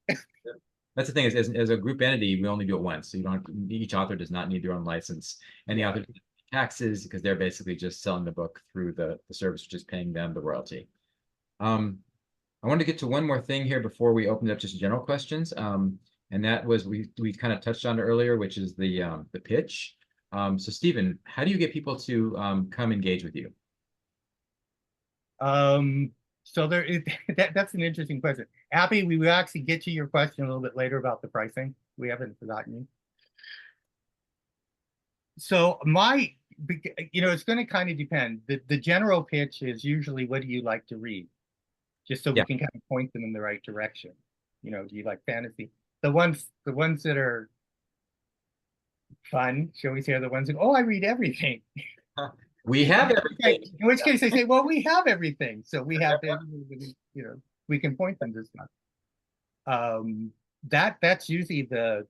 That's the thing, is as a group entity, we only do it once. So each author does not need their own license. And the author doesn't pay taxes because they're basically just selling the book through the service, which is paying them the royalty. I wanted to get to one more thing here before we open up just general questions. And that was, we kind of touched on it earlier, which is the pitch. So Stephen, how do you get people to come engage with you? So that's an interesting question. Abby, we will actually get to your question a little bit later about the pricing. We haven't forgotten you. So it's going to kind of depend. The general pitch is usually, what do you like to read? Just so we can kind of point them in the right direction. You know, do you like fantasy? The ones that are fun, shall we say, are the ones that, oh, I read everything. We have everything. In which case they say, well, we have everything. So we have, you know, we can point them to stuff. That's usually the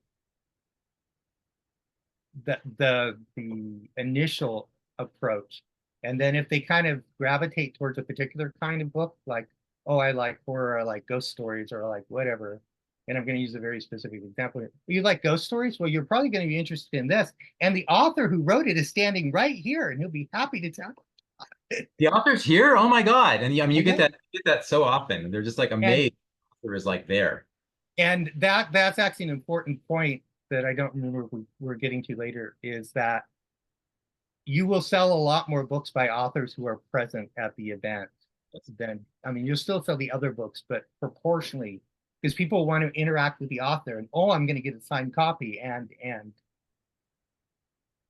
initial approach. And then if they kind of gravitate towards a particular kind of book, like, oh, I like horror, I like ghost stories, or I like whatever, and I'm going to use a very specific example here. You like ghost stories? Well, you're probably going to be interested in this. And the author who wrote it is standing right here, and he'll be happy to tell you. The author's here. Oh my God. And I mean, you get that so often. They're just like amazed. The author is like there. And that's actually an important point that I don't remember if we're getting to later, is that you will sell a lot more books by authors who are present at the event than, I mean, you'll still sell the other books, but proportionally, because people want to interact with the author and, oh, I'm going to get a signed copy. And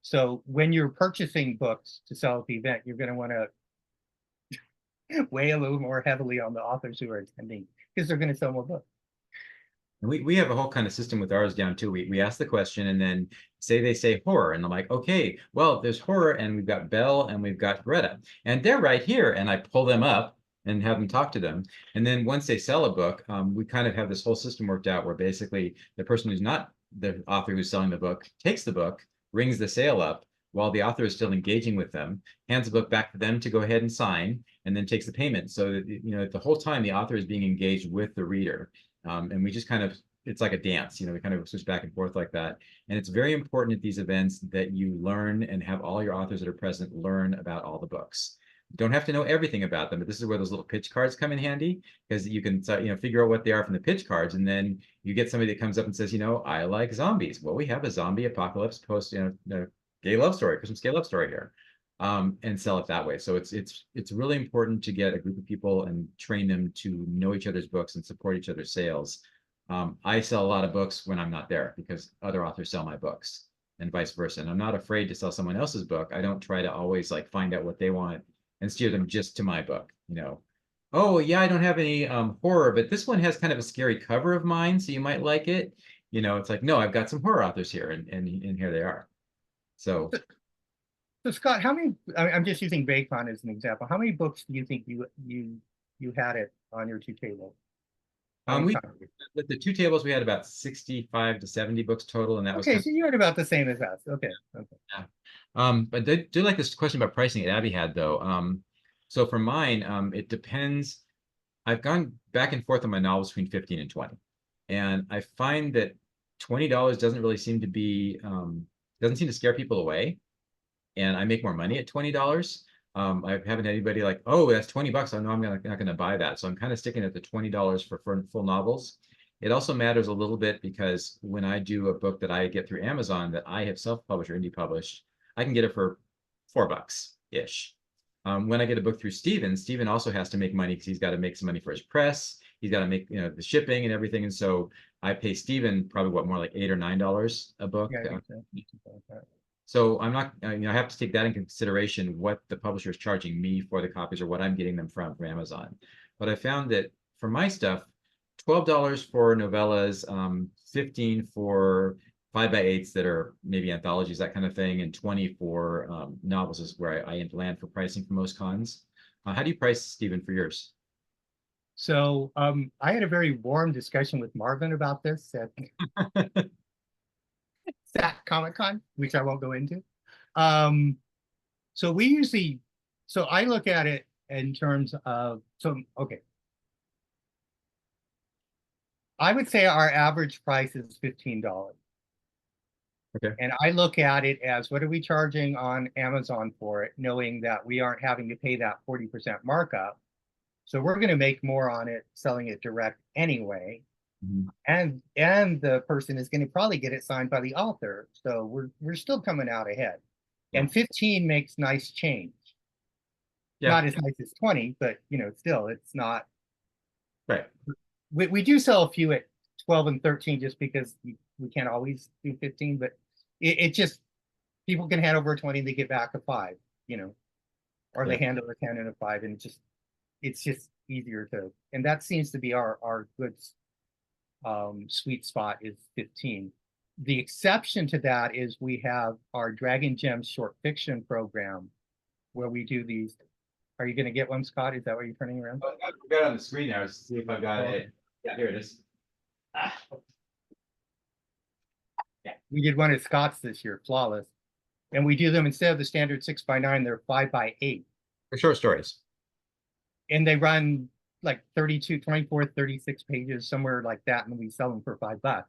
so when you're purchasing books to sell at the event, you're going to want to weigh a little more heavily on the authors who are attending, because they're going to sell more books. And we have a whole kind of system with ours down too. We ask the question and then they say horror. And I'm like, okay, well, there's horror and we've got Belle and we've got Greta. And they're right here. And I pull them up and have them talk to them. And then once they sell a book, we kind of have this whole system worked out where basically the person who's not the author who's selling the book takes the book, rings the sale up while the author is still engaging with them, hands the book back to them to go ahead and sign, and then takes the payment. So that, you know, the whole time the author is being engaged with the reader. And we just kind of, it's like a dance, you know, we kind of switch back and forth like that. And it's very important at these events that you learn and have all your authors that are present learn about all the books. You don't have to know everything about them, but this is where those little pitch cards come in handy, because you can, you know, figure out what they are from the pitch cards. And then you get somebody that comes up and says, you know, I like zombies. Well, we have a zombie apocalypse post, you know, gay love story, Christmas gay love story here. And sell it that way. So it's really important to get a group of people and train them to know each other's books and support each other's sales. I sell a lot of books when I'm not there because other authors sell my books and vice versa. And I'm not afraid to sell someone else's book. I don't try to always like find out what they want and steer them just to my book, you know. Oh yeah, I don't have any horror, but this one has kind of a scary cover of mine, so you might like it. You know, it's like, no, I've got some horror authors here, and here they are. So Scott, how many? I'm just using Baycon as an example. How many books do you think you had it on your two tables? With the two tables we had about 65 to 70 books total, and that was okay. So you had about the same as us. Okay. Yeah. But I do like this question about pricing that Abby had though. So for mine, it depends. I've gone back and forth on my novels between 15 and 20, and I find that $20 doesn't really seem to be doesn't seem to scare people away. And I make more money at $20. I haven't had anybody like, oh, that's $20. I know I'm not going to buy that. So I'm kind of sticking at the $20 for full novels. It also matters a little bit because when I do a book that I get through Amazon that I have self-published or indie published, I can get it for $4-ish. When I get a book through Steven also has to make money because he's got to make some money for his press. He's got to make, you know, the shipping and everything. And so I pay Steven probably more like $8 or $9 a book. Yeah, so I'm not, you know, I have to take that in consideration, what the publisher is charging me for the copies or what I'm getting them from Amazon. But I found that for my stuff, $12 for novellas, $15 for 5x8s that are maybe anthologies, that kind of thing, and $20 for novels is where I land for pricing for most cons. How do you price, Stephen, for yours? So I had a very warm discussion with Marvin about this at Comic-Con, which I won't go into. So we usually, so I look at it in terms of, okay. I would say our average price is $15. Okay. And I look at it as, what are we charging on Amazon for it, knowing that we aren't having to pay that 40% markup. So we're going to make more on it selling it direct anyway. Mm-hmm. And the person is going to probably get it signed by the author. So we're still coming out ahead. Yeah. And 15 makes nice change. Yeah. Not as nice as 20, but you know, still it's not. Right. We do sell a few at 12 and 13 just because we can't always do 15, but it just, people can hand over a 20 and they get back a 5, you know, or yeah. They hand over a 10 and a 5, and it's just easier to, and that seems to be our good sweet spot is 15. The exception to that is we have our Dragon Gems short fiction program where we do these. Are you gonna get one, Scott? Is that what you're turning around? Oh, I've got it on the screen now. Let's see if I've got Oh, it. Yeah, here it is. Ah, We did one at Scott's this year, flawless. And we do them instead of the standard 6x9, they're 5x8. for short stories. And they run like 32, 24, 36 pages, somewhere like that, and we sell them for $5.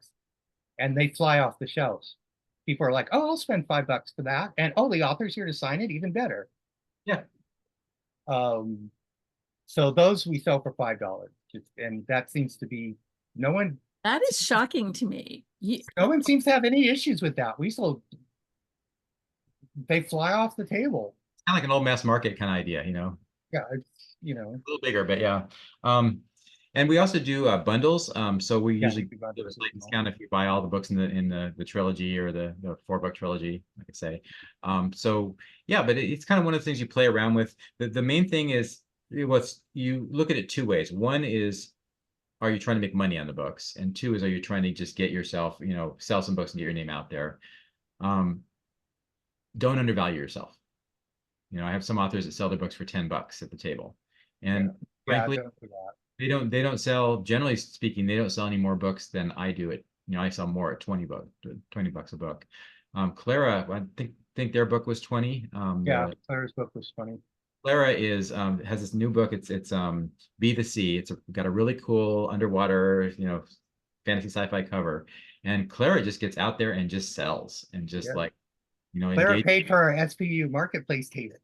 And they fly off the shelves. People are like, oh, I'll spend $5 for that. And oh, the author's here to sign it, even better. Yeah. So those we sell for $5. And that seems to be no one That is shocking to me. no one seems to have any issues with that. They fly off the table. It's kind of like an old mass market kind of idea, you know. Yeah, it's A little bigger, but yeah. And we also do bundles. So we usually we bundle give a it slight as well. discount if you buy all the books in the trilogy or the 4-book trilogy, like I say. So yeah, but it's kind of one of the things you play around with. The main thing is you look at it two ways. One is, are you trying to make money on the books? And two is, are you trying to just get yourself, sell some books and get your name out there? Don't undervalue yourself. I have some authors that sell their books for $10 at the table. And frankly, don't do that. they don't sell, generally speaking, they don't sell any more books than I do it. I sell more at $20 a book. Clara, I think their book was 20. Claire's book was funny. Clara has this new book. It's Be the Sea. It's got a really cool underwater, fantasy sci-fi cover. And Clara just gets out there and just sells and just Claire paid for our SFWA marketplace table.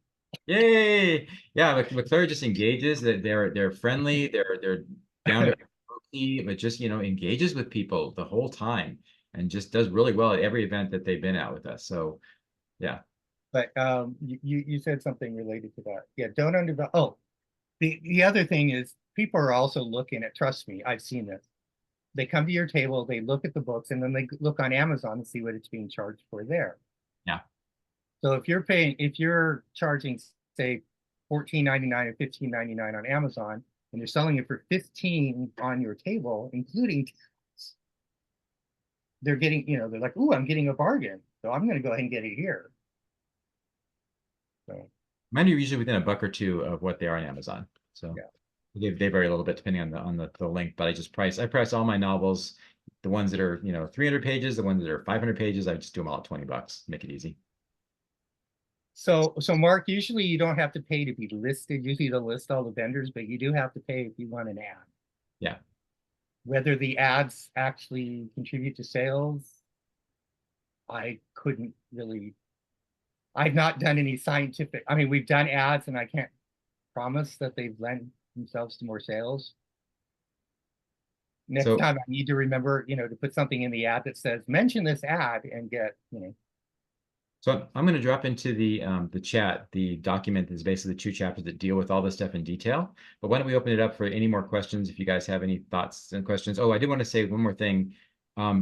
Yay! Yeah, but Clara just engages. That they're friendly. They're down to earth, but just engages with people the whole time and just does really well at every event that they've been at with us. So, yeah. But you said something related to that. Yeah, don't undervalue. Oh, the other thing is people are also looking at. Trust me, I've seen this. They come to your table, they look at the books, and then they look on Amazon and see what it's being charged for there. Yeah. So if you're charging, say, $14.99 or $15.99 on Amazon, and you're selling it for $15 on your table, including they're getting, they're like, ooh, I'm getting a bargain. So I'm going to go ahead and get it here. So Mine are usually within a buck or two of what they are on Amazon. So yeah. They vary a little bit depending on the length, but I price all my novels, the ones that are 300 pages, the ones that are 500 pages, I just do them all at $20, make it easy. So Mark, usually you don't have to pay to be listed. Usually they'll list all the vendors, but you do have to pay if you want an ad. Yeah. Whether the ads actually contribute to sales, I couldn't really. I've not done any scientific. I mean, we've done ads, and I can't promise that they've lent themselves to more sales. Next time I need to remember, to put something in the ad that says, mention this ad and get, So I'm going to drop into the chat the document that's basically the 2 chapters that deal with all this stuff in detail. But why don't we open it up for any more questions if you guys have any thoughts and questions. Oh, I did want to say one more thing.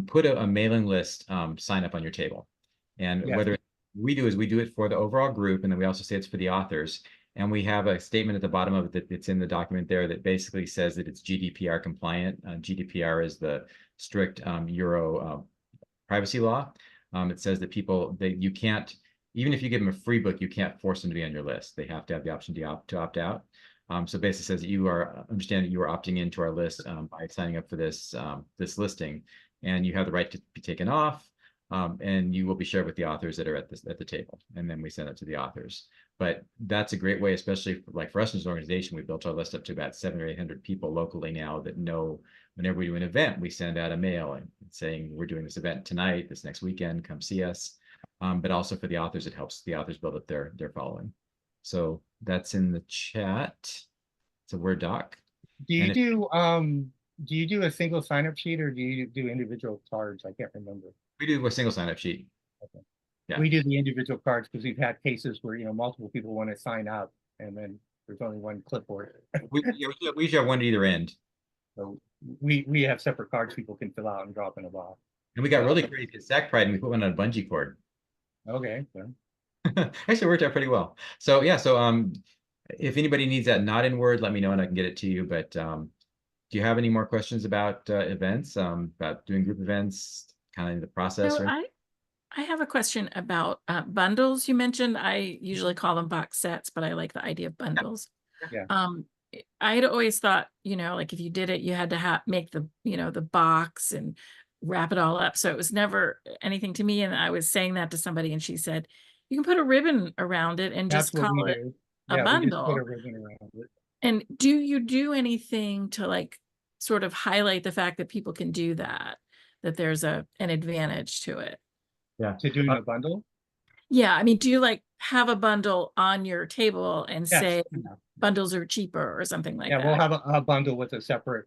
Put a mailing list sign up on your table. And whether we do it for the overall group, and then we also say it's for the authors. And we have a statement at the bottom of it that's in the document there that basically says that it's GDPR compliant. GDPR is the strict Euro privacy law. It says that you can't, even if you give them a free book, you can't force them to be on your list. They have to have the option to opt out. So basically says that understand that you are opting into our list by signing up for this listing, and you have the right to be taken off. And you will be shared with the authors that are at the table, and then we send it to the authors. But that's a great way, especially for us as an organization. We built our list up to about 700 or 800 people locally now that know whenever we do an event, we send out a mail and saying we're doing this event tonight, this next weekend, come see us. But also for the authors, it helps the authors build up their following. So that's in the chat. It's a Word doc. Do you do a single sign-up sheet, or do you do individual cards? I can't remember. We do a single sign-up sheet. Okay. Yeah. We do the individual cards because we've had cases where multiple people want to sign up, and then there's only one clipboard. we usually have one at either end. So we have separate cards people can fill out and drop in a box. And we got really crazy at Sack Pride, and we put one on a bungee cord. Okay. So. Actually worked out pretty well. So yeah, if anybody needs that not in Word, let me know and I can get it to you. But do you have any more questions about events, about doing group events, kind of the process? So I have a question about bundles you mentioned. I usually call them box sets, but I like the idea of bundles. Yeah. I had always thought, like if you did it, you had to make the, the box and wrap it all up. So it was never anything to me. And I was saying that to somebody and she said, you can put a ribbon around it and That's just what we call it do. a Yeah, we just put bundle. a ribbon around it. And do you do anything to like sort of highlight the fact that people can do that, that there's an advantage to it? Yeah. To doing a bundle? Yeah, I mean, do you like have a bundle on your table and Yes. say Yeah. bundles are cheaper or something like Yeah, that? we'll have a bundle with a separate,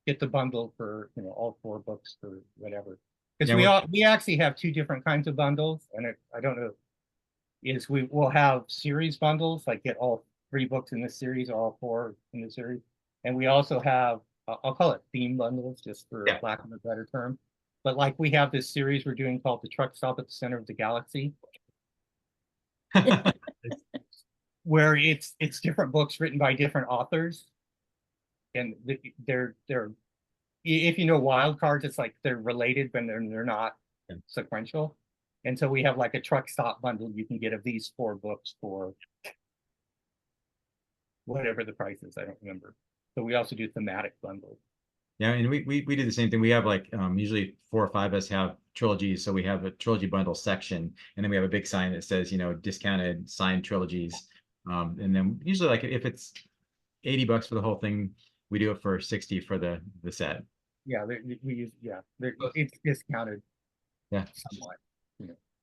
get the bundle for, all 4 books or whatever. Because we actually have 2 different kinds of bundles, and I don't know, is we will have series bundles, like get all 3 books in this series, or all 4 in the series. And we also have, I'll call it theme bundles, just for lack of a better term. But like we have this series we're doing called The Truck Stop at the Center of the Galaxy. Where it's different books written by different authors, and they're if you know wild cards, it's like they're related, but they're not sequential. And so we have like a truck stop bundle you can get of these 4 books for whatever the price is, I don't remember. So we also do thematic bundles. Yeah, and we do the same thing. We have like usually 4 or 5 of us have trilogies, so we have a trilogy bundle section, and then we have a big sign that says, discounted signed trilogies. And then usually, like if it's $80 for the whole thing, we do it for 60 for the set. Yeah, we use it's discounted. Yeah, somewhat.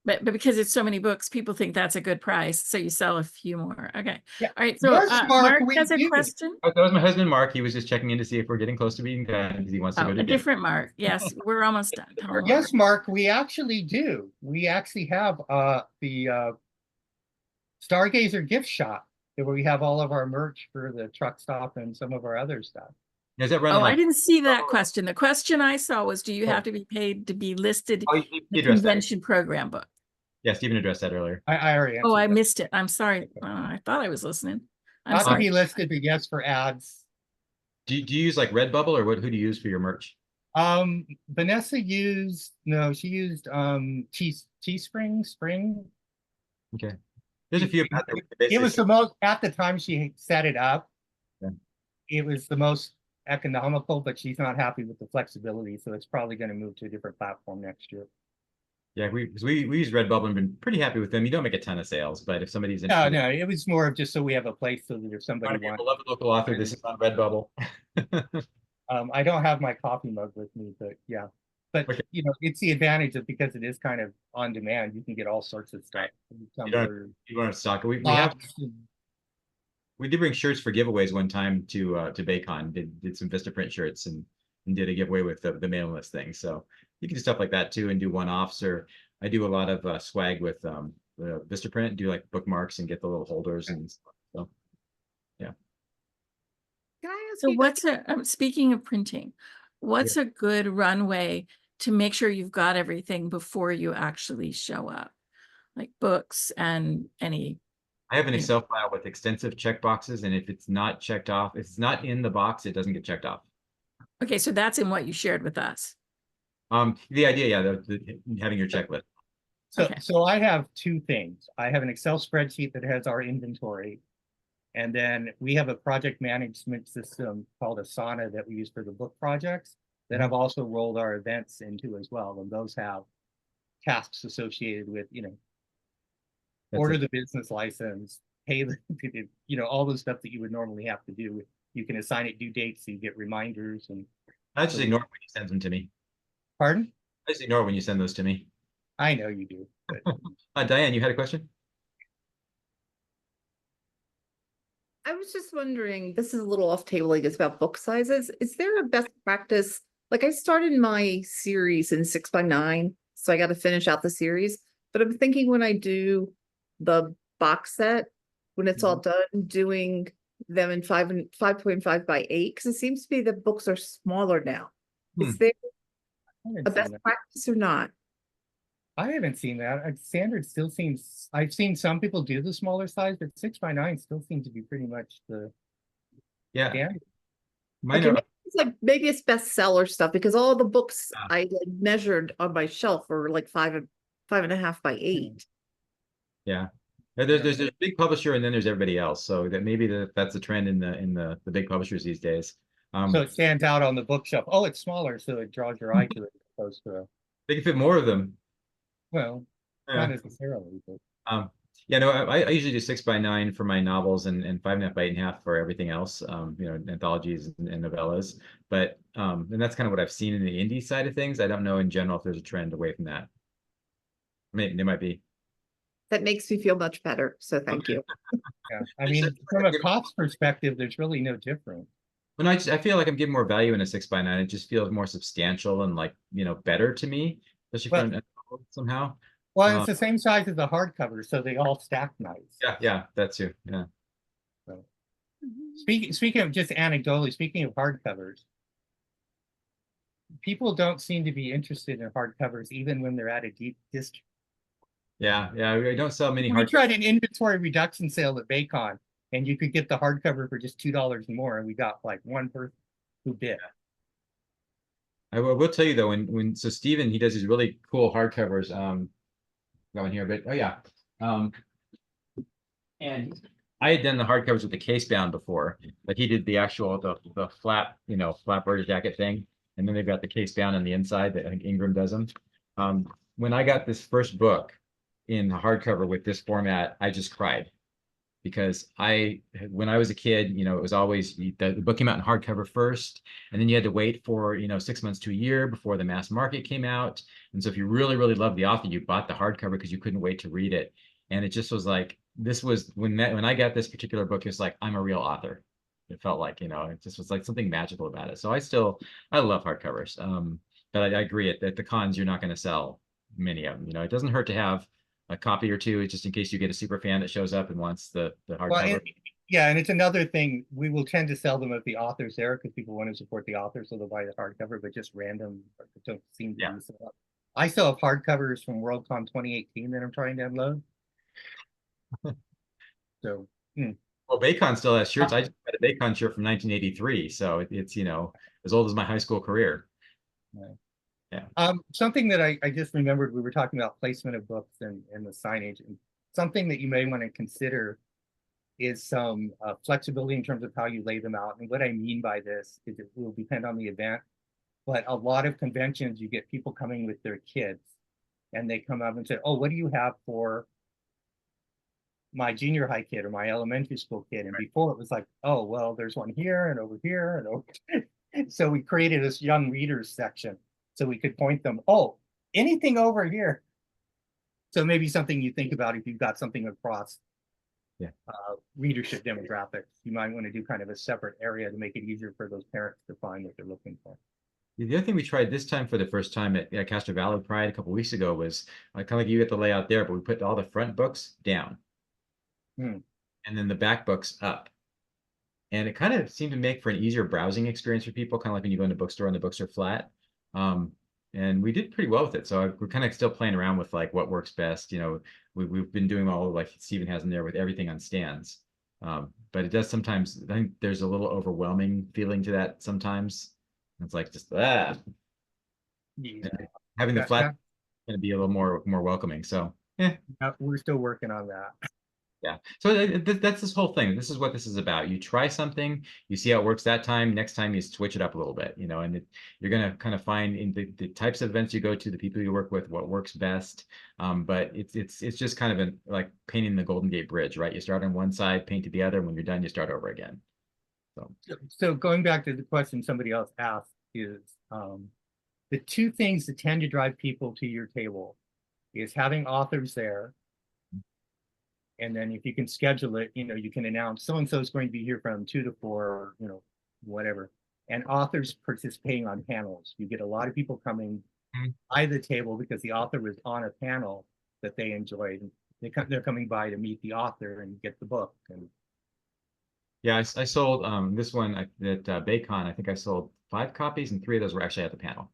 But because it's so many books, people think that's a good price, so you sell a few more. Okay. Yeah. All right. So Mark has a question. that was my husband, Mark. He was just checking in to see if we're getting close to being done because he wants to go to A dinner. different Mark. Yes, we're almost done. Yes, Mark, we actually do. We actually have the Stargazer gift shop where we have all of our merch for the truck stop and some of our other stuff. Is that running? Oh, I didn't see that question. The question I saw was, do you have to be paid to be listed in the convention program book? Yeah, Stephen addressed that earlier. I already answered. Oh, I missed it. I'm sorry. I thought I was listening. I'm Not sorry. to be listed, but yes, for ads. Do you use like Redbubble, or who do you use for your merch? Vanessa used Teespring. Okay. There's a few. It was the most at the time she set it up. Yeah. It was the most economical, but she's not happy with the flexibility, so it's probably going to move to a different platform next year. Yeah, we use Redbubble and been pretty happy with them. You don't make a ton of sales, but if somebody's interested, no, it was more of just so we have a place so that if somebody wants, love a local author, this is on Redbubble. I don't have my coffee mug with me, but yeah. But okay. It's the advantage of, because it is kind of on demand, you can get all sorts of stuff. You don't have to stock it. We did bring shirts for giveaways one time to Baycon. Did some Vistaprint shirts and did a giveaway with the mailing list thing. So you can do stuff like that too and do one-offs. Or I do a lot of swag with Vistaprint, do like bookmarks and get the little holders and stuff. So yeah. Can I ask So you what's speaking of printing, what's a good runway to make sure you've got everything before you actually show up? Like books and any. I have an Excel file with extensive check boxes, and if it's not checked off, if it's not in the box, it doesn't get checked off. Okay, so that's in what you shared with us. The idea, yeah, having your checklist. So I have 2 things. I have an Excel spreadsheet that has our inventory, and then we have a project management system called Asana that we use for the book projects that I've also rolled our events into as well, and those have tasks associated with, order the business license, pay the, all the stuff that you would normally have to do. You can assign it due dates so you get reminders. And I just ignore when you send them to me. Pardon? I just ignore when you send those to me. I know you do. But... Diane, you had a question? I was just wondering, this is a little off table, I guess, about book sizes. Is there a best practice? Like I started my series in 6x9, so I got to finish out the series. But I'm thinking when I do the box set, when it's all done, doing them in 5.5 by 8, because it seems to be that books are smaller now. Is there a best practice or not? I haven't seen that. Standard still seems, I've seen some people do the smaller size, but 6x9 still seems to be pretty much the standard. Okay, maybe it's bestseller stuff, because all the books I measured on my shelf were like 5 5.5 by 8. Yeah. There's a big publisher and then there's everybody else. So that maybe that's the trend in the big publishers these days. So it stands out on the bookshelf. Oh, it's smaller, so it draws your eye to it, as opposed to, they can fit more of them. well, Yeah. not necessarily, but Yeah, no, I usually do 6 by 9 for my novels and 5.5 by 8.5 for everything else. You know, anthologies and novellas. But and that's kind of what I've seen in the indie side of things. I don't know in general if there's a trend away from that. Maybe there might be. That makes me feel much better. So thank you. yeah. I mean, from a cost perspective, there's really no difference. When I feel like I'm getting more value in a 6 by 9, it just feels more substantial and like, you know, better to me, especially for Well- an novel somehow. Well, it's the same size as the hardcover, so they all stack nice. Yeah, that's too. Yeah. So, speaking of just anecdotally, speaking of hardcovers, people don't seem to be interested in hardcovers even when they're at a deep discount. Yeah, I don't sell many We hard. tried an inventory reduction sale at Baycon, and you could get the hardcover for just $2 more, and we got like one person who bid. I will tell you though, so Steven, he does these really cool hardcovers. Going here, but oh yeah. And I had done the hardcovers with the case bound before, but he did the actual the flat, you know, flat bird jacket thing, and then they've got the case bound on the inside that I think Ingram does them. When I got this first book in hardcover with this format, I just cried because when I was a kid, you know, it was always the book came out in hardcover first, and then you had to wait for, you know, 6 months to a year before the mass market came out. And so if you really, really loved the author, you bought the hardcover because you couldn't wait to read it. And it just was like, this was when I got this particular book, it's like, I'm a real author. It felt like, you know, it just was like something magical about it. So I love hardcovers. But I agree at the cons, you're not going to sell many of them. You know, it doesn't hurt to have a copy or two, just in case you get a super fan that shows up and wants the hardcover. Well, yeah, and it's another thing. We will tend to sell them if the author's there because people want to support the author, so they'll buy the hardcover, but just random don't seem to be set up. I still have hardcovers from Worldcon 2018 that I'm trying to unload. So, well, Baycon still has shirts. I just had a Baycon shirt from 1983, so it's, you know, as old as my high school career. yeah. Something that I just remembered, we were talking about placement of books and the signage, and something that you may want to consider is some flexibility in terms of how you lay them out. And what I mean by this is it will depend on the event, but a lot of conventions, you get people coming with their kids and they come up and say, oh, what do you have for my junior high kid or my elementary school kid? And before it was like, oh, well, there's one here and over here and over here. So we created this young readers section so we could point them, oh, anything over here. So maybe something you think about if you've got something across readership demographics, you might want to do kind of a separate area to make it easier for those parents to find what they're looking for. The other thing we tried this time for the first time at Castro Valley Pride a couple of weeks ago was kind of like you get the layout there, but we put all the front books down and then the back books up. And it kind of seemed to make for an easier browsing experience for people, kind of like when you go into a bookstore and the books are flat. And we did pretty well with it. So we're kind of still playing around with like what works best. You know, we've been doing all like Stephen has in there with everything on stands. But it does sometimes, I think there's a little overwhelming feeling to that sometimes. It's like just having the flat going to be a little more welcoming. So yeah, we're still working on that. Yeah. So that's this whole thing. This is what this is about. You try something, you see how it works that time. Next time you switch it up a little bit, you know, and you're going to kind of find in the types of events you go to, the people you work with, what works best. But it's just kind of like painting the Golden Gate Bridge, right? You start on one side, paint to the other. When you're done, you start over again. So going back to the question somebody else asked is the two things that tend to drive people to your table is having authors there. And then if you can schedule it, you know, you can announce so-and-so is going to be here from 2 to 4 or, you know, whatever. And authors participating on panels. You get a lot of people coming by the table because the author was on a panel that they enjoyed. They're coming by to meet the author and get the book. And yeah, I sold this one at Baycon. I think I sold 5 copies and 3 of those were actually at the panel.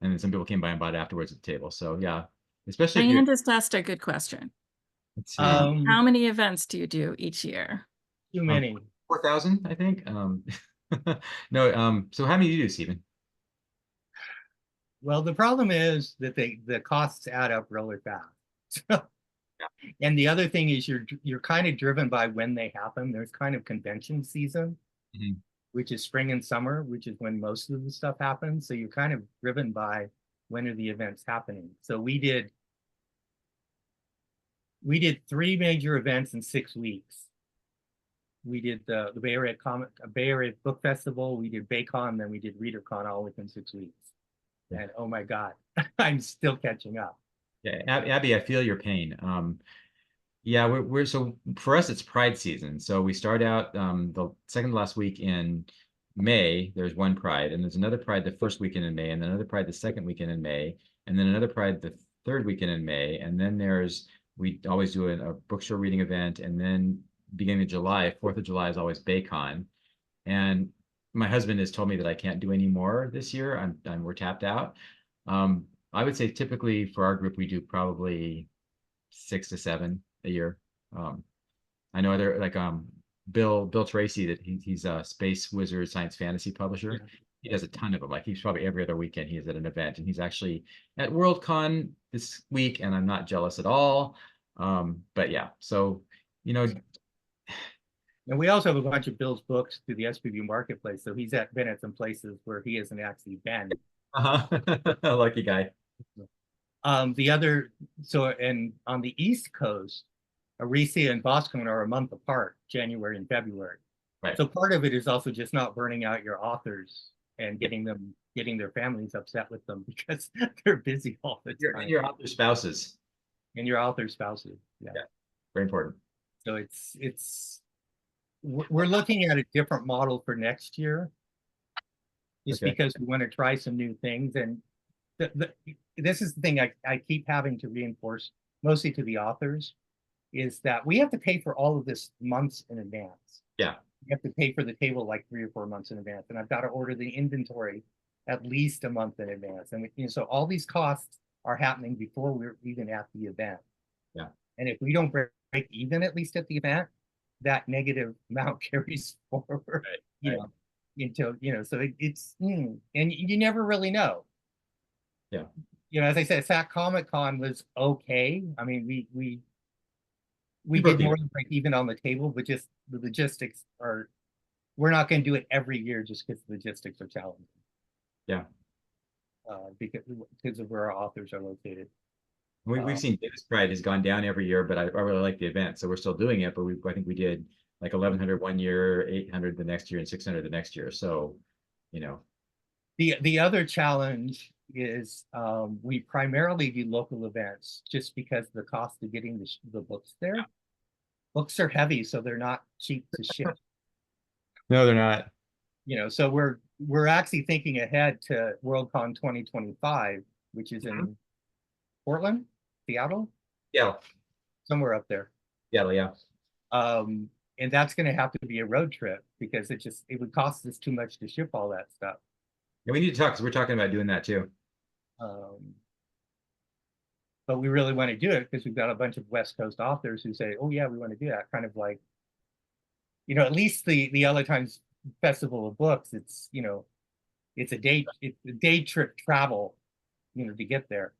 And then some people came by and bought it afterwards at the table. So yeah. Especially Diane just asked a good question. How many events do you do each year? Too many. 4,000, I think. No, so how many do you do, Stephen? Well, the problem is that the costs add up really fast. And the other thing is you're kind of driven by when they happen. There's kind of convention season, which is spring and summer, which is when most of the stuff happens. So you're kind of driven by when are the events happening. So we did 3 major events in 6 weeks. We did the Bay Area Book Festival, we did BayCon, then we did ReaderCon all within 6 weeks. And oh my God, I'm still catching up. Yeah, Abby, I feel your pain. Yeah, we're so for us it's Pride season. So we start out the second to last week in May. There's one Pride, and there's another Pride the first weekend in May, and then another Pride the second weekend in May, and then another Pride the third weekend in May, and then we always do a bookstore reading event, and then beginning of July, 4th of July is always BayCon, and my husband has told me that I can't do any more this year. We're tapped out. I would say typically for our group we do probably 6 to 7 a year. I know other like Bill Tracy, that he's a space wizard science fantasy publisher. Yeah. He does a ton of them. Like he's probably every other weekend he's at an event, and he's actually at Worldcon this week, and I'm not jealous at all. But yeah, so and we also have a bunch of Bill's books through the SPV marketplace, so he's been at some places where he hasn't actually been. Lucky guy. And on the East Coast, Aricia and Boston are a month apart, January and February. Right. So part of it is also just not burning out your authors and getting their families upset with them because they're busy all the time. And your author spouses. And your author spouses. Yeah. Very important. So we're looking at a different model for next year, just because we want to try some new things. And this is the thing I keep having to reinforce, mostly to the authors, is that we have to pay for all of this months in advance. Yeah. You have to pay for the table like 3 or 4 months in advance, and I've got to order the inventory at least a month in advance. And so all these costs are happening before we're even at the event. Yeah. And if we don't break even at least at the event, that negative amount carries forward. Right. Until so it's and you never really know. Yeah. As I said, SAC Comic-Con was okay. I mean, we did more than break even on the table, but just the logistics we're not going to do it every year just because the logistics are challenging. Yeah. Because of where our authors are located. We've seen Davis Pride has gone down every year, but I really like the event, so we're still doing it. But I think we did like 1,100 one year, 800 the next year, and 600 the next year. So, The other challenge is we primarily do local events just because the cost of getting the books there. Yeah. Books are heavy, so they're not cheap to ship. No, they're not. So we're actually thinking ahead to Worldcon 2025, which is in Portland, Seattle? Yeah. Somewhere up there. Yeah. And that's going to have to be a road trip because it would cost us too much to ship all that stuff. Yeah, we need to talk because we're talking about doing that too. But we really want to do it because we've got a bunch of West Coast authors who say, oh yeah, we want to do that. Kind of like, at least the LA Times Festival of Books, it's a day trip travel, to get there.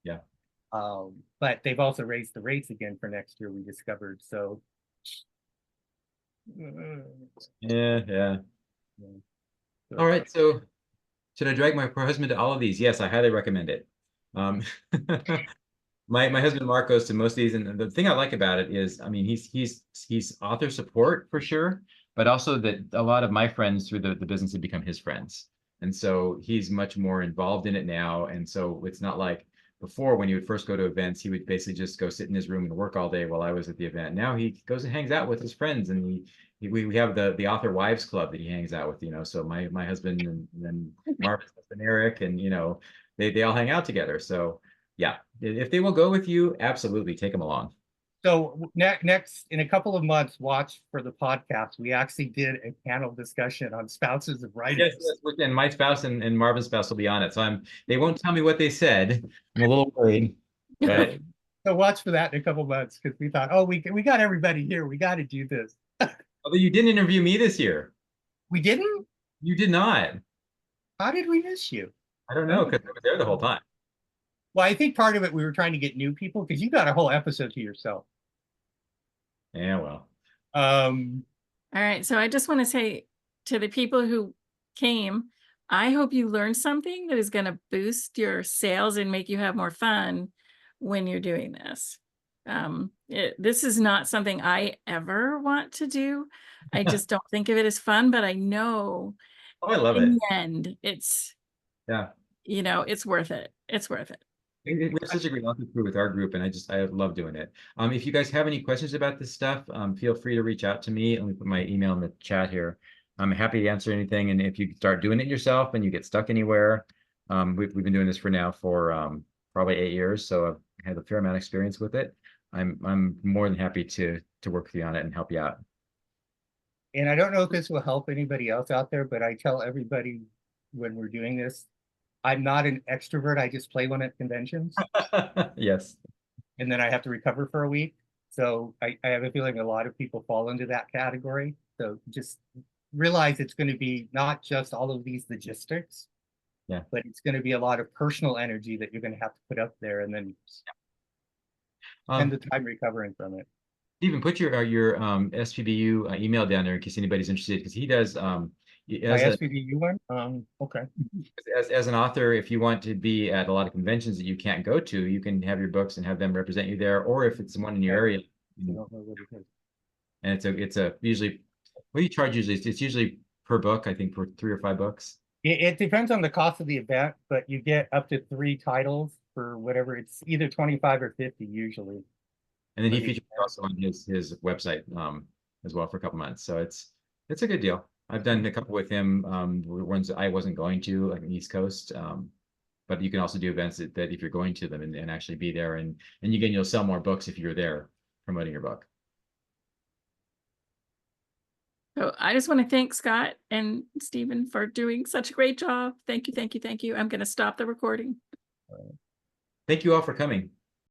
Yeah. But they've also raised the rates again for next year, we discovered. So yeah. All right. So should I drag my husband to all of these? Yes, I highly recommend it. My husband Mark goes to most of these, and the thing I like about it is, I mean, he's author support for sure, but also that a lot of my friends through the business have become his friends, and so he's much more involved in it now. And so it's not like before when he would first go to events, he would basically just go sit in his room and work all day while I was at the event. Now he goes and hangs out with his friends, and we have the author wives club that he hangs out with. So my husband and then Mark's husband Eric, and they all hang out together. So yeah, if they will go with you, absolutely take them along. So next, in a couple of months, watch for the podcast. We actually did a panel discussion on spouses of writers. Yes, and my spouse and Marvin's spouse will be on it. So they won't tell me what they said. I'm a little worried. But so watch for that in a couple of months because we thought, oh, we got everybody here. We got to do this. Although you didn't interview me this year. We didn't? You did not. How did we miss you? I don't know, because I was there the whole time. Well, I think part of it, we were trying to get new people because you got a whole episode to yourself. Yeah, well. All right, so I just want to say to the people who came, I hope you learned something that is going to boost your sales and make you have more fun when you're doing this. This is not something I ever want to do. I just don't think of it as fun, but I know Oh, I love in it. the end, it's, Yeah. you know, it's worth it. It's worth it. We have such a great office crew with our group, and I love doing it. If you guys have any questions about this stuff, feel free to reach out to me. Let me put my email in the chat here. I'm happy to answer anything. And if you start doing it yourself and you get stuck anywhere, we've been doing this for probably 8 years, so I've had a fair amount of experience with it. I'm more than happy to work with you on it and help you out. And I don't know if this will help anybody else out there, but I tell everybody when we're doing this, I'm not an extrovert. I just play one at conventions. Yes. And then I have to recover for a week. So I have a feeling a lot of people fall into that category. So just realize it's going to be not just all of these logistics, yeah, but it's going to be a lot of personal energy that you're going to have to put up there and then spend the time recovering from it. Stephen, put your SPBU email down there in case anybody's interested, because he does My SPBU one? Okay. As an author, if you want to be at a lot of conventions that you can't go to, you can have your books and have them represent you there, or if it's someone in your area. I don't know what it is. And it's a usually, what do you charge usually? It's usually per book, I think, for 3 or 5 books. It depends on the cost of the event, but you get up to 3 titles for whatever. It's either 25 or 50 usually. And then he features also on his website as well for a couple months. So it's a good deal. I've done a couple with him, ones that I wasn't going to, like the East Coast. But you can also do events that if you're going to them and actually be there, and you'll sell more books if you're there promoting your book. So I just want to thank Scott and Stephen for doing such a great job. Thank you, thank you, thank you. I'm going to stop the recording. Thank you all for coming.